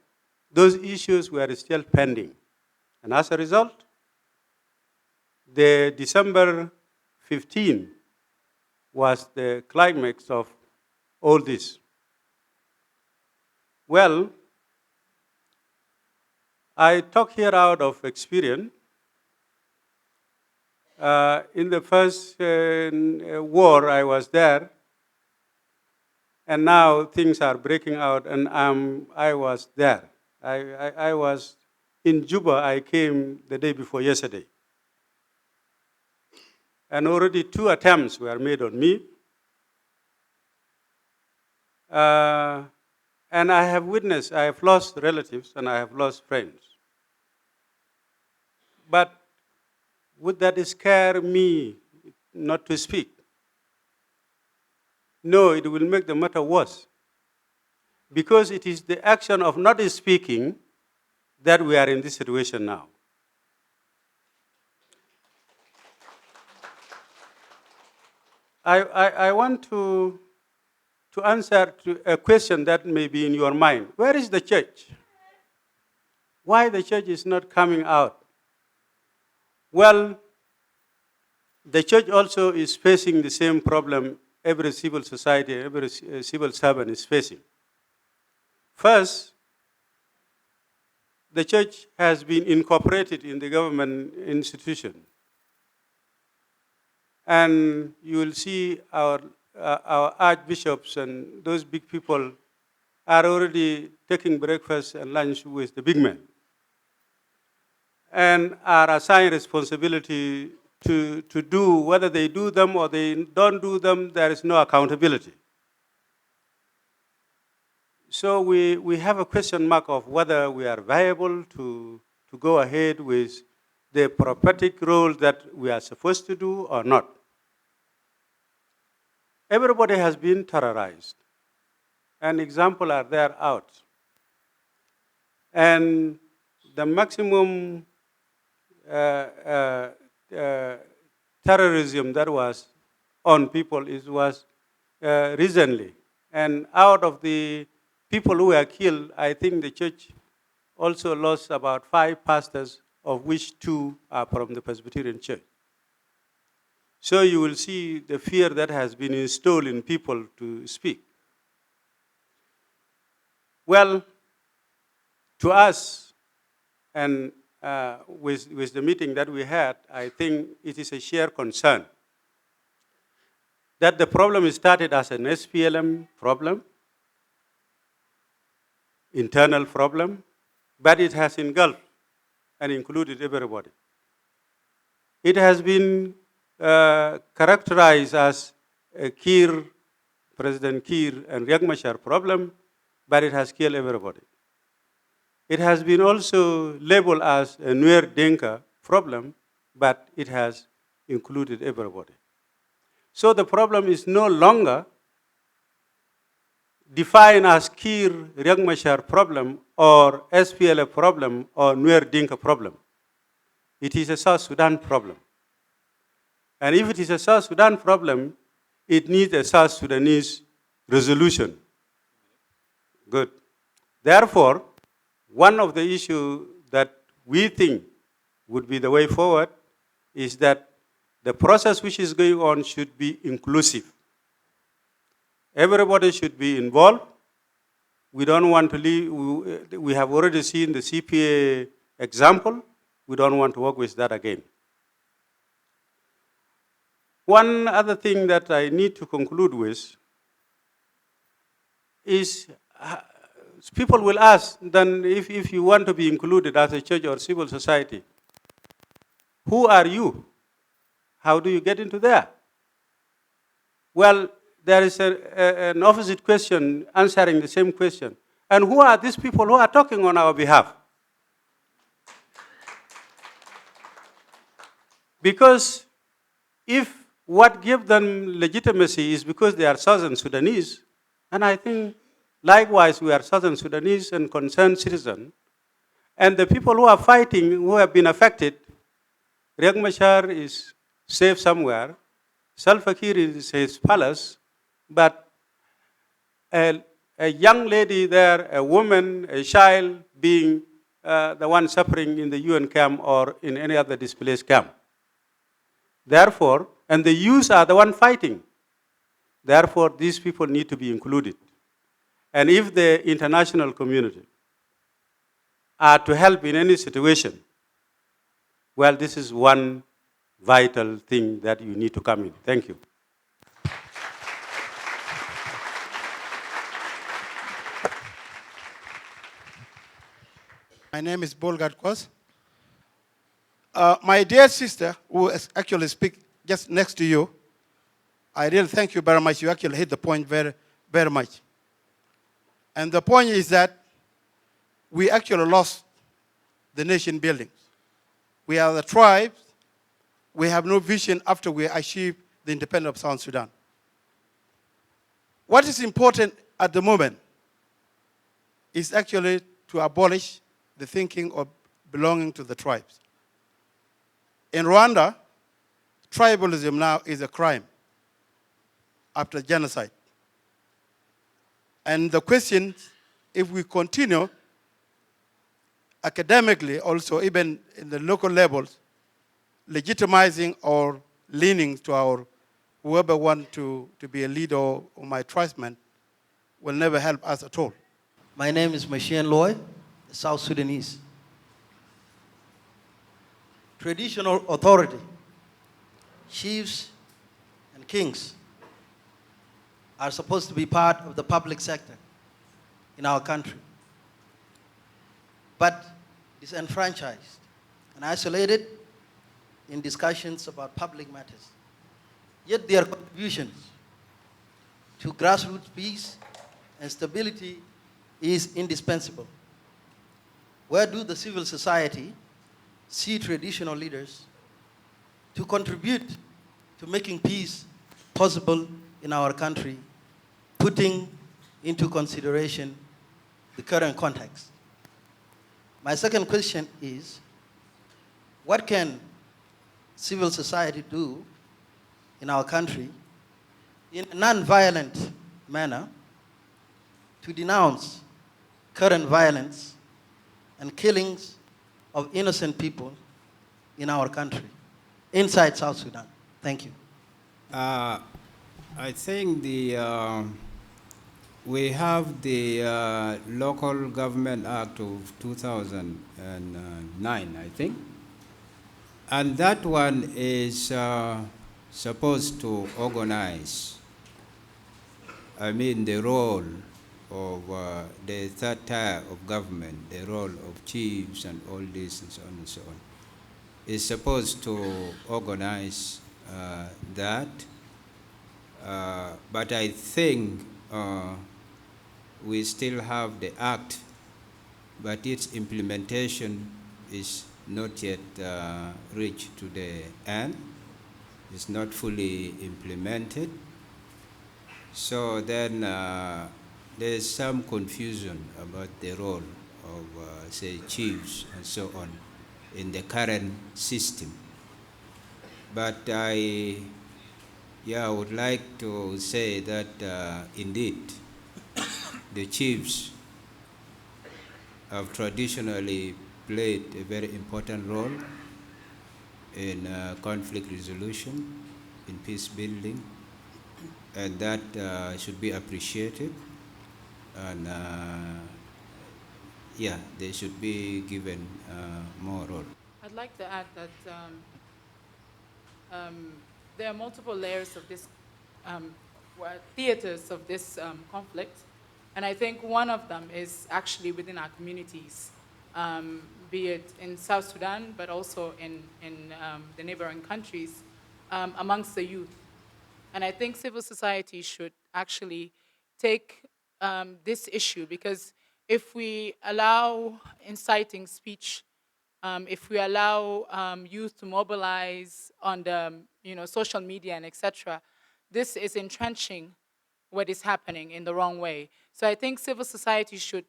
Those issues were still pending. And as a result, the December 15 was the climax of all this. Well, I talk here out of experience. In the first war, I was there, and now things are breaking out, and I was there. I was in Juba. I came the day before yesterday. And already 2 attempts were made on me. And I have witnessed, I have lost relatives and I have lost friends. But would that scare me not to speak? No, it will make the matter worse. Because it is the action of not speaking that we are in this situation now. I want to answer to a question that may be in your mind. Where is the church? Why the church is not coming out? Well, the church also is facing the same problem every civil society, every civil servant is facing. First, the church has been incorporated in the government institution. And you will see our archbishops and those big people are already taking breakfast and lunch with the big men and are assigned responsibility to do, whether they do them or they don't do them, there is no accountability. So we have a question mark of whether we are viable to go ahead with the prophetic role that we are supposed to do or not. Everybody has been terrorized, and examples are there out. And the maximum terrorism that was on people was recently. And out of the people who were killed, I think the church also lost about 5 pastors, of which 2 are from the Presbyterian church. So you will see the fear that has been installed in people to speak. Well, to us, and with the meeting that we had, I think it is a shared concern that the problem started as an SPLM problem, internal problem, but it has engulfed and included everybody. It has been characterized as a President Kiir and Riek Machar problem, but it has killed everybody. It has been also labeled as a Nuer Dinka problem, but it has included everybody. So the problem is no longer defined as Kiir Riek Machar problem or SPLA problem or Nuer Dinka problem. It is a South Sudan problem. And if it is a South Sudan problem, it needs a South Sudanese resolution. Good. Therefore, one of the issues that we think would be the way forward is that the process which is going on should be inclusive. Everybody should be involved. We don't want to leave, we have already seen the CPA example. We don't want to work with that again. One other thing that I need to conclude with is people will ask, then if you want to be included as a church or civil society, who are you? How do you get into there? Well, there is an opposite question answering the same question. And who are these people who are talking on our behalf? Because if what gives them legitimacy is because they are Southern Sudanese, and I think likewise we are Southern Sudanese and concerned citizens, and the people who are fighting, who have been affected, Riek Machar is safe somewhere, Salva Kiir is his palace, but a young lady there, a woman, a child being the one suffering in the UN camp or in any other displaced camp. Therefore, and the youth are the one fighting. Therefore, these people need to be included. And if the international community are to help in any situation, well, this is one vital thing that you need to come in. Thank you. My name is Bolgard Kwas. My dear sister, who actually speaks just next to you, I really thank you very much. You actually hit the point very, very much. And the point is that we actually lost the nation building. We are the tribes. We have no vision after we achieve the independence of South Sudan. What is important at the moment is actually to abolish the thinking of belonging to the tribes. In Rwanda, tribalism now is a crime after genocide. And the question, if we continue academically, also even in the local levels, legitimizing or leaning to our whoever wants to be a leader or my tribesman will never help us at all. My name is Machine Loy, South Sudanese. Traditional authority, chiefs and kings are supposed to be part of the public sector in our country, but disenfranchised and isolated in discussions about public matters. Yet their contributions to grassroots peace and stability is indispensable. Where do the civil society see traditional leaders to contribute to making peace possible in our country, putting into consideration the current context? My second question is, what can civil society do in our country in a non-violent manner to denounce current violence and killings of innocent people in our country, inside South Sudan? Thank you. I think we have the Local Government Act of 2009, I think. And that one is supposed to organize, the role of the third tier of government, the role of chiefs and all this and so on and so on. Is supposed to organize that, but I think we still have the act, but its implementation is not yet reached to the end. It's not fully implemented. So then there's some confusion about the role of, say, chiefs and so on in the current system. But I would like to say that indeed the chiefs have traditionally played a very important role in conflict resolution, in peace building, and that should be appreciated. And they should be given more role. I'd like to add that there are multiple layers of this, theaters of this conflict, and I think one of them is actually within our communities, be it in South Sudan, but also in the neighboring countries, amongst the youth. And I think civil society should actually take this issue, because if we allow inciting speech, if we allow youth to mobilize on the social media and etc., this is entrenching what is happening in the wrong way. So I think civil society should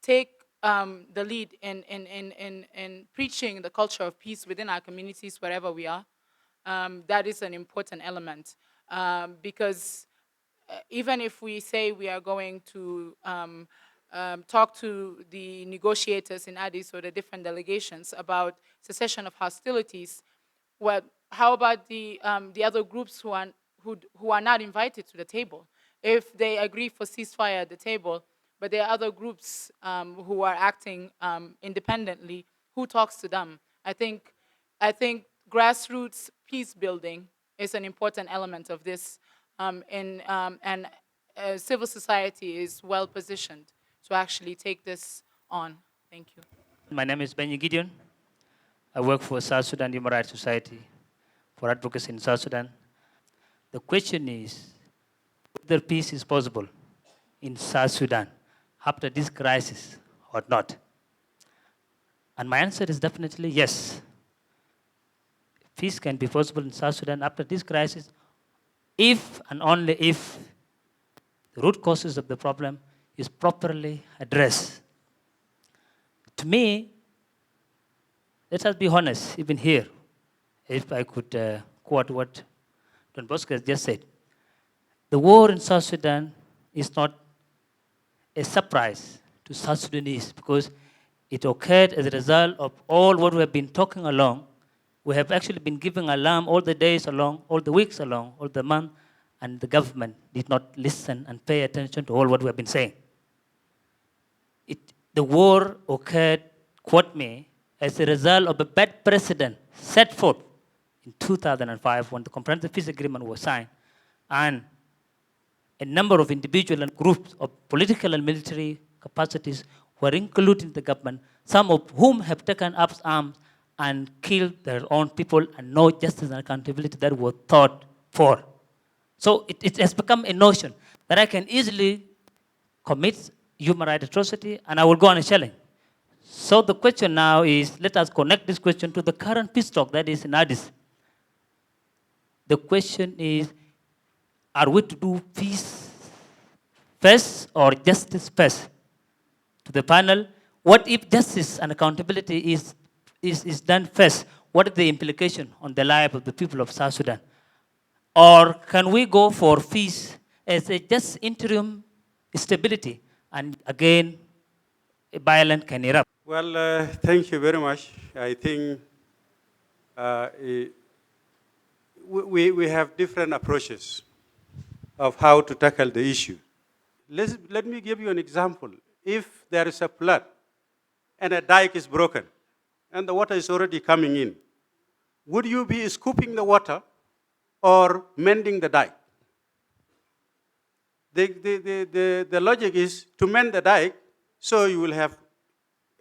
take the lead in preaching the culture of peace within our communities wherever we are. That is an important element, because even if we say we are going to talk to the negotiators in Addis or the different delegations about cessation of hostilities, well, how about the other groups who are not invited to the table? If they agree for ceasefire at the table, but there are other groups who are acting independently, who talks to them? I think grassroots peace building is an important element of this, and civil society is well positioned to actually take this on. Thank you. My name is Benny Gideon. I work for South Sudan Human Rights Society for Advocacy in South Sudan. The question is whether peace is possible in South Sudan after this crisis or not. And my answer is definitely yes. Peace can be possible in South Sudan after this crisis if and only if the root causes of the problem is properly addressed. To me, let us be honest, even here, if I could quote what Don Bosco has just said. The war in South Sudan is not a surprise to South Sudanese, because it occurred as a result of all what we have been talking along. We have actually been giving alarm all the days along, all the weeks along, all the month, and the government did not listen and pay attention to all what we have been saying. The war occurred, quote me, as a result of a bad precedent set forth in 2005 when the Comprehensive Peace Agreement was signed, and a number of individual and groups of political and military capacities were included in the government, some of whom have taken up arms and killed their own people, and no justice and accountability that were thought for. So it has become a notion that I can easily commit human rights atrocity and I will go on a challenge. So the question now is, let us connect this question to the current peace talk that is in Addis. The question is, are we to do peace first or justice first? To the panel, what if justice and accountability is done first? what is the implication on the life of the people of South Sudan? Or can we go for peace as a just interim stability, and again, violence can erupt? Well, thank you very much. I think we have different approaches of how to tackle the issue. Let me give you an example. If there is a flood and a dike is broken and the water is already coming in, would you be scooping the water or mending the dike? The logic is to mend the dike so you will have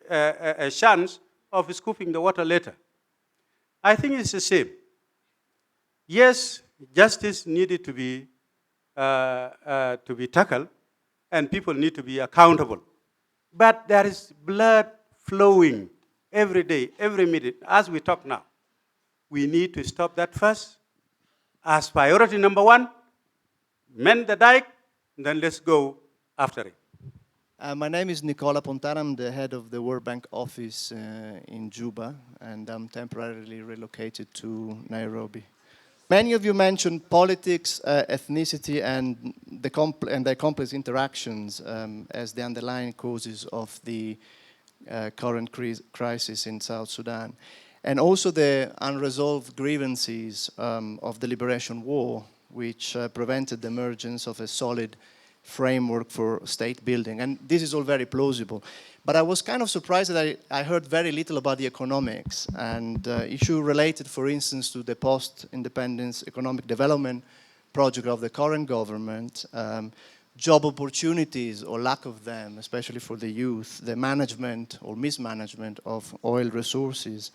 a chance of scooping the water later. I think it's the same. Yes, justice needed to be tackled, and people need to be accountable. But there is blood flowing every day, every minute, as we talk now. We need to stop that first. As priority number one, mend the dike, then let's go after it. My name is Nicola Pontana. I'm the head of the World Bank office in Juba, and I'm temporarily relocated to Nairobi. Many of you mentioned politics, ethnicity, and their complex interactions as the underlying causes of the current crisis in South Sudan. And also the unresolved grievances of the Liberation War, which prevented the emergence of a solid framework for state building. And this is all very plausible. But I was kind of surprised that I heard very little about the economics and issue related, for instance, to the post-independence economic development project of the current government, job opportunities or lack of them, especially for the youth, the management or mismanagement of oil resources,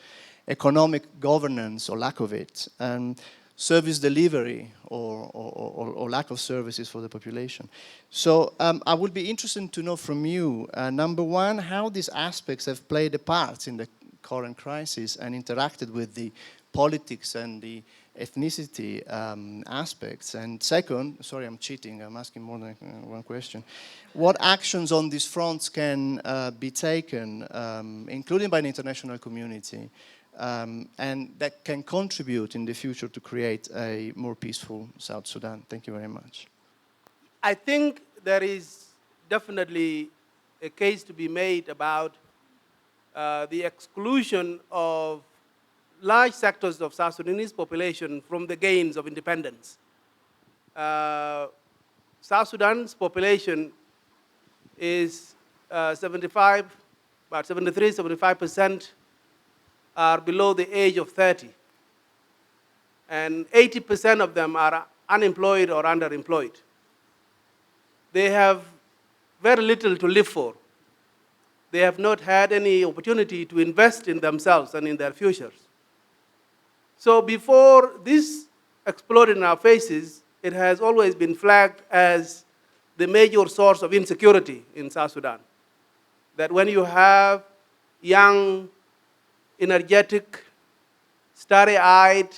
economic governance or lack of it, and service delivery or lack of services for the population. So I would be interested to know from you, number one, how these aspects have played a part in the current crisis and interacted with the politics and the ethnicity aspects. And second, sorry, I'm cheating, I'm asking more than one question. What actions on these fronts can be taken, including by the international community, and that can contribute in the future to create a more peaceful South Sudan? Thank you very much. I think there is definitely a case to be made about the exclusion of large sectors of South Sudanese population from the gains of independence. South Sudan's population is 75%, about 73, 75% are below the age of 30. And 80% of them are unemployed or underemployed. They have very little to live for. They have not had any opportunity to invest in themselves and in their futures. So before this exploded in our faces, it has always been flagged as the major source of insecurity in South Sudan. That when you have young, energetic, starry-eyed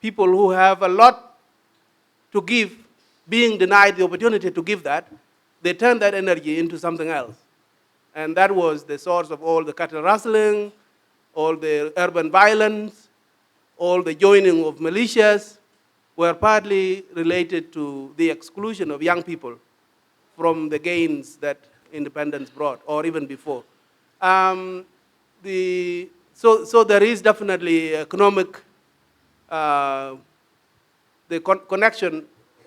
people who have a lot to give, being denied the opportunity to give that, they turn that energy into something else. And that was the source of all the cattle rustling, all the urban violence, all the joining of militias were partly related to the exclusion of young people from the gains that independence brought, or even before. So there is definitely economic,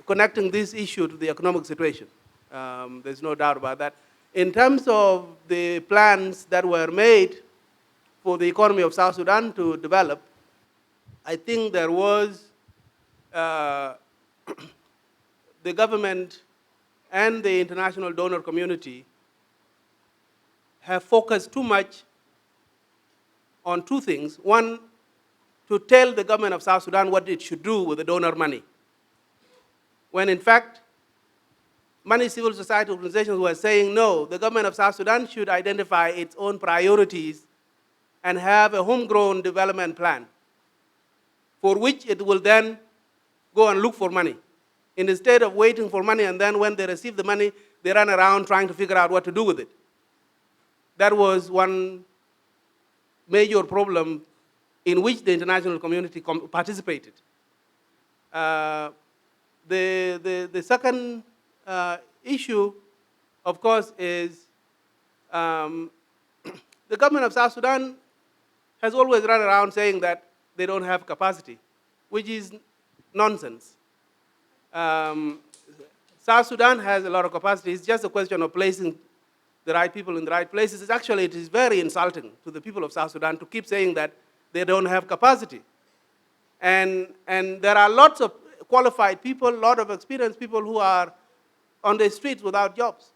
connecting this issue to the economic situation. There's no doubt about that. In terms of the plans that were made for the economy of South Sudan to develop, I think there was the government and the international donor community have focused too much on two things. One, to tell the government of South Sudan what it should do with the donor money, when in fact, many civil society organizations were saying, no, the government of South Sudan should identify its own priorities and have a homegrown development plan for which it will then go and look for money. Instead of waiting for money and then when they receive the money, they run around trying to figure out what to do with it. That was one major problem in which the international community participated. The second issue, of course, is the government of South Sudan has always run around saying that they don't have capacity, which is nonsense. South Sudan has a lot of capacity. It's just a question of placing the right people in the right places. It is very insulting to the people of South Sudan to keep saying that they don't have capacity. And there are lots of qualified people, a lot of experienced people who are on the streets without jobs.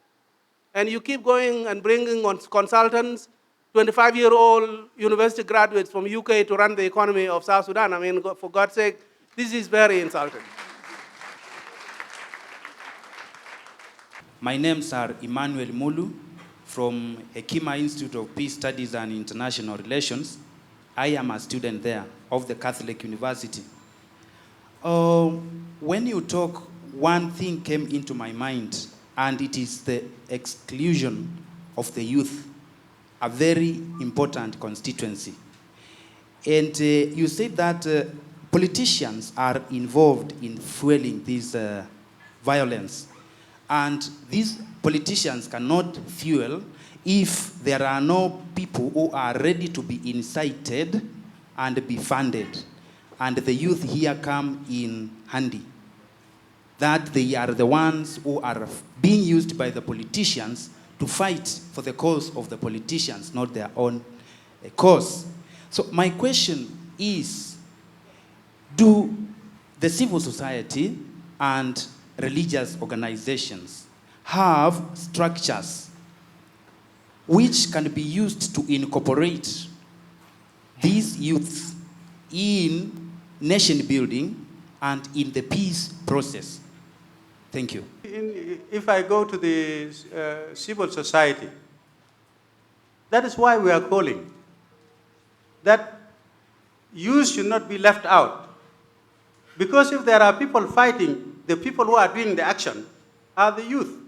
And you keep going and bringing on consultants, 25-year-old university graduates from UK to run the economy of South Sudan. I mean, for God's sake, this is very insulting. My name's Emmanuel Mulu from Hekima Institute of Peace Studies and International Relations. I am a student there of the Catholic University. When you talk, one thing came into my mind, and it is the exclusion of the youth, a very important constituency. And you said that politicians are involved in fueling this violence. And these politicians cannot fuel if there are no people who are ready to be incited and be funded. And the youth here come in handy. That they are the ones who are being used by the politicians to fight for the cause of the politicians, not their own cause. So my question is, do the civil society and religious organizations have structures which can be used to incorporate these youths in nation building and in the peace process? Thank you. If I go to the civil society, that is why we are calling that youth should not be left out. Because if there are people fighting, the people who are doing the action are the youth.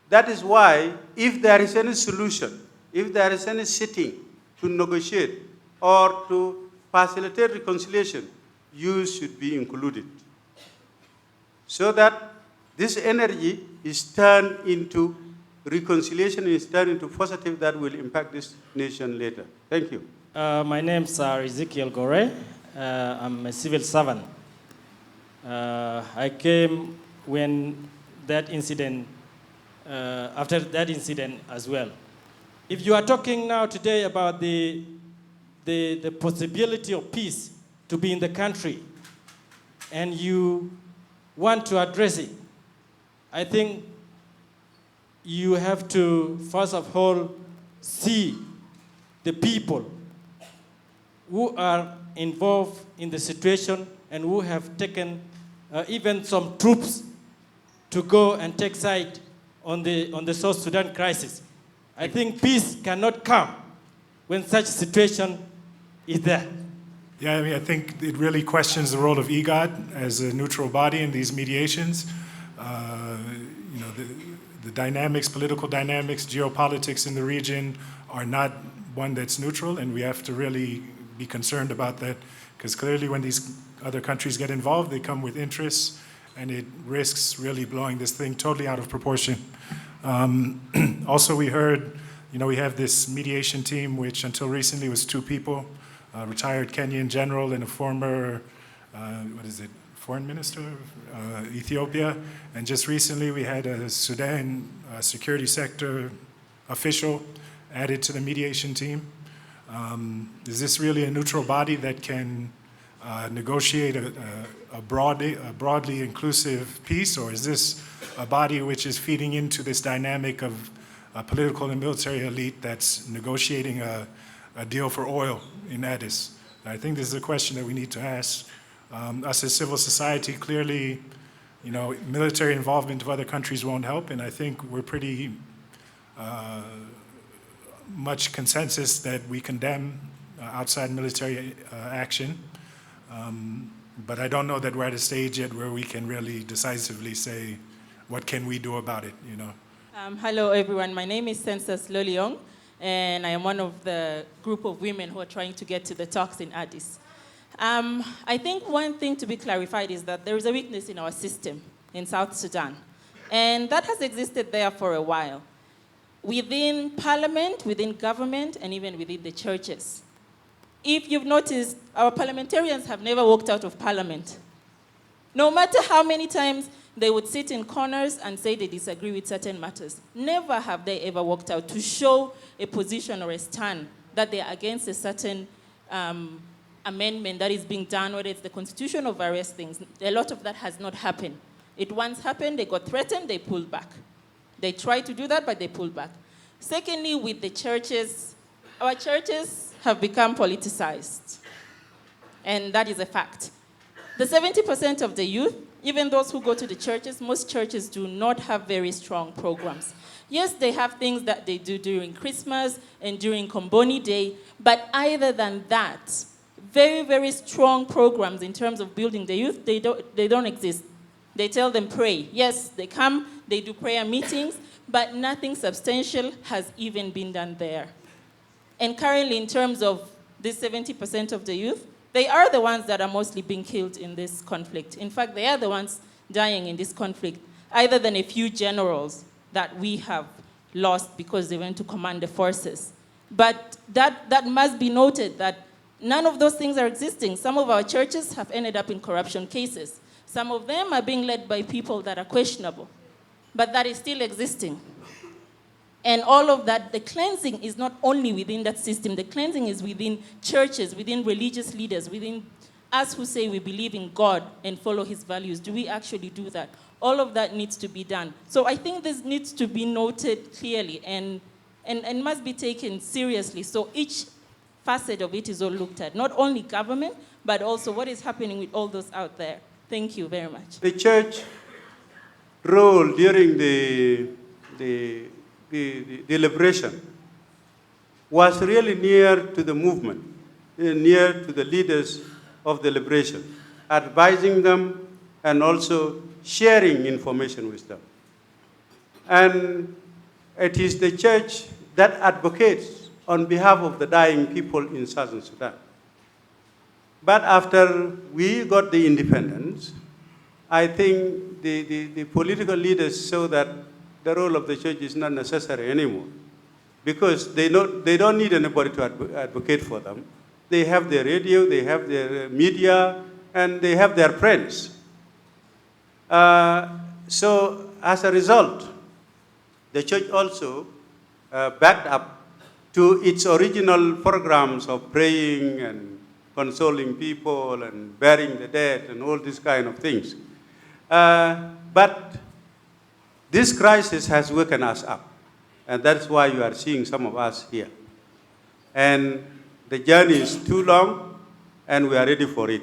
That is why if there is any solution, if there is any sitting to negotiate or to facilitate reconciliation, youth should be included. So that this energy is turned into reconciliation, is turned into positive that will impact this nation later. Thank you. My name is Ezekiel Gore. I'm a civil servant. I came when that incident, after that incident as well. If you are talking now today about the possibility of peace to be in the country, and you want to address it, I think you have to, first of all, see the people who are involved in the situation and who have taken even some troops to go and take side on the South Sudan crisis. I think peace cannot come when such situation is there. Yeah, I mean, I think it really questions the role of IGAD as a neutral body in these mediations. You know, the dynamics, political dynamics, geopolitics in the region are not one that's neutral, and we have to really be concerned about that, because clearly when these other countries get involved, they come with interests, and it risks really blowing this thing totally out of proportion. Also, we heard, you know, we have this mediation team, which until recently was 2 people, a retired Kenyan general and a former, foreign minister of Ethiopia. And just recently we had a Sudan security sector official added to the mediation team. Is this really a neutral body that can negotiate a broadly inclusive peace, or is this a body which is feeding into this dynamic of a political and military elite that's negotiating a deal for oil in Addis? I think this is a question that we need to ask. Us as civil society, clearly, you know, military involvement of other countries won't help, and I think we're pretty much consensus that we condemn outside military action. But I don't know that we're at a stage yet where we can really decisively say, what can we do about it, you know? Hello, everyone. My name is Census Loliong, and I am one of the group of women who are trying to get to the talks in Addis. I think one thing to be clarified is that there is a weakness in our system in South Sudan, and that has existed there for a while, within parliament, within government, and even within the churches. If you've noticed, our parliamentarians have never walked out of parliament. No matter how many times they would sit in corners and say they disagree with certain matters, never have they ever walked out to show a position or a stand that they are against a certain amendment that is being done, whether it's the constitution or various things. A lot of that has not happened. It once happened, they got threatened, they pulled back. They tried to do that, but they pulled back. Secondly, with the churches, our churches have become politicized, and that is a fact. The 70% of the youth, even those who go to the churches, most churches do not have very strong programs. Yes, they have things that they do during Christmas and during Komboni Day, but other than that, very, very strong programs in terms of building the youth, they don't exist. They tell them pray. Yes, they come, they do prayer meetings, but nothing substantial has even been done there. And currently, in terms of this 70% of the youth, they are the ones that are mostly being killed in this conflict. In fact, they are the ones dying in this conflict, other than a few generals that we have lost because they went to command the forces. But that must be noted that none of those things are existing. Some of our churches have ended up in corruption cases. Some of them are being led by people that are questionable, but that is still existing. And all of that, the cleansing is not only within that system, the cleansing is within churches, within religious leaders, within us who say we believe in God and follow his values. Do we actually do that? All of that needs to be done. So I think this needs to be noted clearly and must be taken seriously. So each facet of it is all looked at, not only government, but also what is happening with all those out there. Thank you very much. The church role during the liberation was really near to the movement, near to the leaders of the liberation, advising them and also sharing information with them. And it is the church that advocates on behalf of the dying people in Southern Sudan. But after we got the independence, I think the political leaders saw that the role of the church is not necessary anymore, because they don't need anybody to advocate for them. They have their radio, they have their media, and they have their friends. So as a result, the church also backed up to its original programs of praying and consoling people and burying the dead and all these kind of things. But this crisis has woken us up, and that's why you are seeing some of us here. And the journey is too long, and we are ready for it.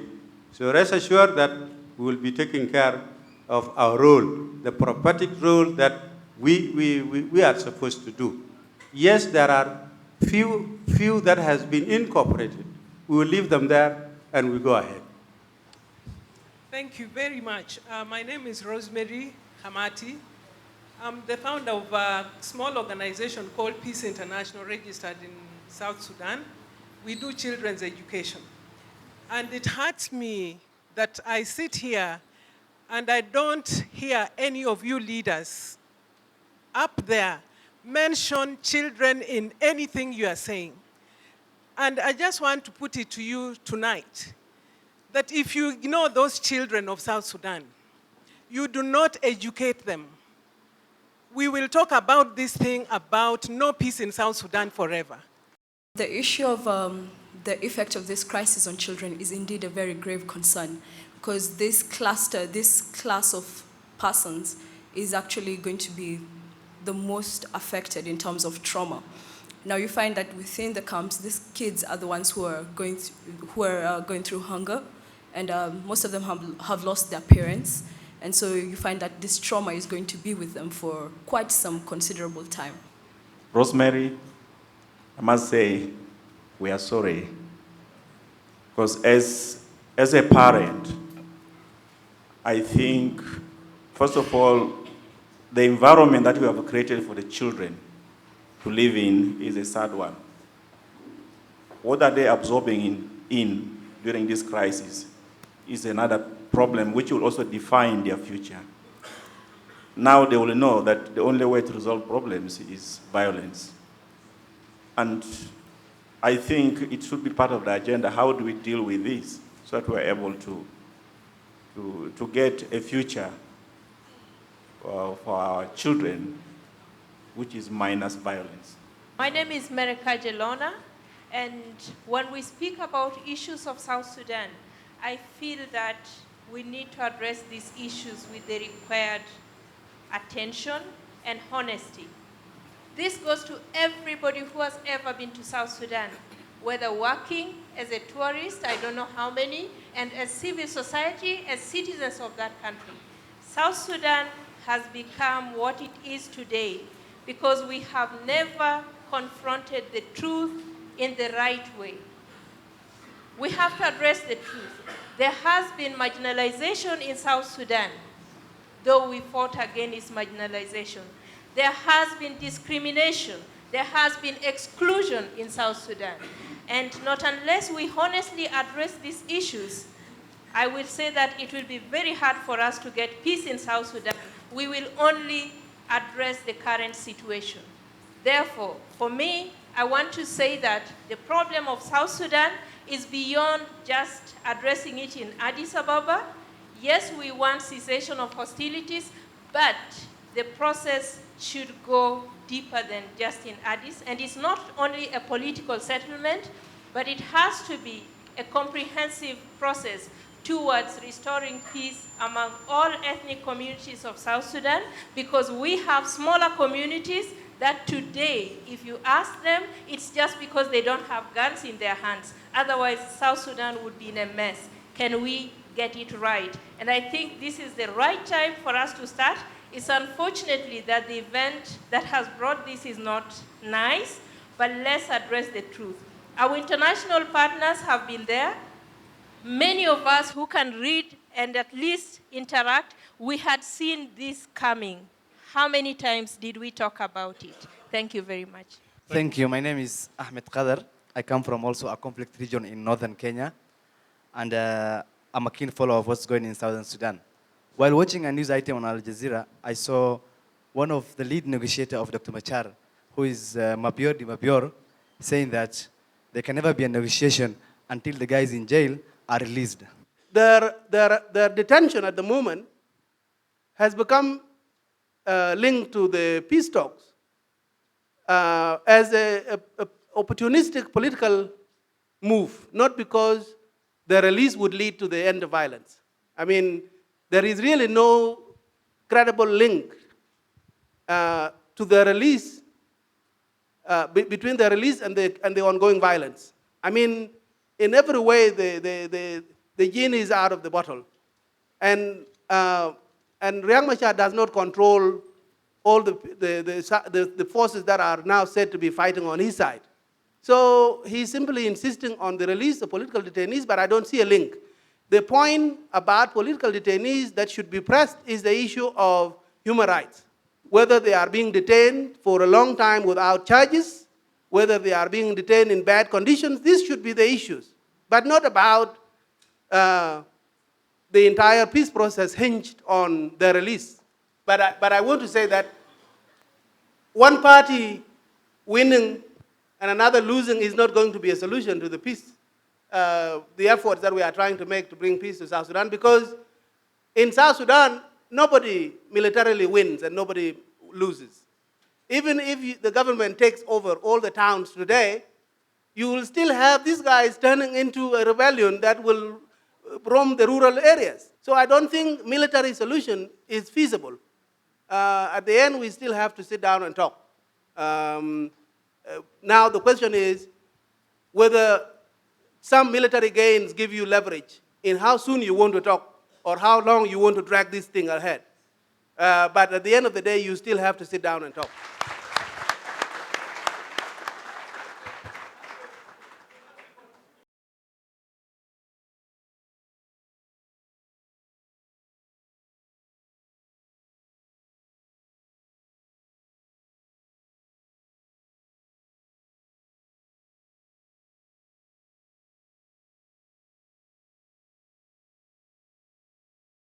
So rest assured that we will be taking care of our role, the prophetic role that we are supposed to do. Yes, there are few that has been incorporated. We will leave them there, and we go ahead. Thank you very much. My name is Rosemary Hamati. I'm the founder of a small organization called Peace International, registered in South Sudan. We do children's education. And it hurts me that I sit here and I don't hear any of you leaders up there mention children in anything you are saying. And I just want to put it to you tonight, that if you ignore those children of South Sudan, you do not educate them, we will talk about this thing about no peace in South Sudan forever. The issue of the effect of this crisis on children is indeed a very grave concern, because this class of persons is actually going to be the most affected in terms of trauma. Now you find that within the camps, these kids are the ones who are going through hunger, and most of them have lost their parents. And so you find that this trauma is going to be with them for quite some considerable time. Rosemary, I must say, we are sorry. Because as a parent, I think, first of all, the environment that we have created for the children to live in is a sad one. What are they absorbing in during this crisis is another problem which will also define their future. Now they will know that the only way to resolve problems is violence. And I think it should be part of the agenda. How do we deal with this so that we're able to get a future for our children, which is minus violence? My name is Mereka Jelona, and when we speak about issues of South Sudan, I feel that we need to address these issues with the required attention and honesty. This goes to everybody who has ever been to South Sudan, whether working as a tourist, I don't know how many, and as civil society, as citizens of that country. South Sudan has become what it is today because we have never confronted the truth in the right way. We have to address the truth. There has been marginalization in South Sudan, though we fought against marginalization. There has been discrimination. There has been exclusion in South Sudan. And not unless we honestly address these issues, I will say that it will be very hard for us to get peace in South Sudan. We will only address the current situation. Therefore, for me, I want to say that the problem of South Sudan is beyond just addressing it in Addis Ababa. Yes, we want cessation of hostilities, but the process should go deeper than just in Addis. And it's not only a political settlement, but it has to be a comprehensive process towards restoring peace among all ethnic communities of South Sudan, because we have smaller communities that today, if you ask them, it's just because they don't have guns in their hands. Otherwise, South Sudan would be in a mess. Can we get it right? And I think this is the right time for us to start. It's unfortunately that the event that has brought this is not nice, but let's address the truth. Our international partners have been there. Many of us who can read and at least interact, we had seen this coming. How many times did we talk about it? Thank you very much. Thank you. My name is Ahmed Qadar. I come from also a conflict region in northern Kenya, and I'm a keen follower of what's going on in southern Sudan. While watching a news item on Al Jazeera, I saw one of the lead negotiators of Dr. Machar, who is Mabior Di Mabior, saying that there can never be a negotiation until the guys in jail are released. Their detention at the moment has become linked to the peace talks as an opportunistic political move, not because the release would lead to the end of violence. I mean, there is really no credible link to the release, between the release and the ongoing violence. I mean, in every way, the genie is out of the bottle. And Riek Machar does not control all the forces that are now said to be fighting on his side. So he's simply insisting on the release of political detainees, but I don't see a link. The point about political detainees that should be pressed is the issue of human rights. Whether they are being detained for a long time without charges, whether they are being detained in bad conditions, these should be the issues, but not about the entire peace process hinged on their release. But I want to say that one party winning and another losing is not going to be a solution to the peace, the efforts that we are trying to make to bring peace to South Sudan, because in South Sudan, nobody militarily wins and nobody loses. Even if the government takes over all the towns today, you will still have these guys turning into a rebellion that will roam the rural areas. So I don't think military solution is feasible. At the end, we still have to sit down and talk. Now the question is whether some military gains give you leverage in how soon you want to talk or how long you want to drag this thing ahead. But at the end of the day, you still have to sit down and talk.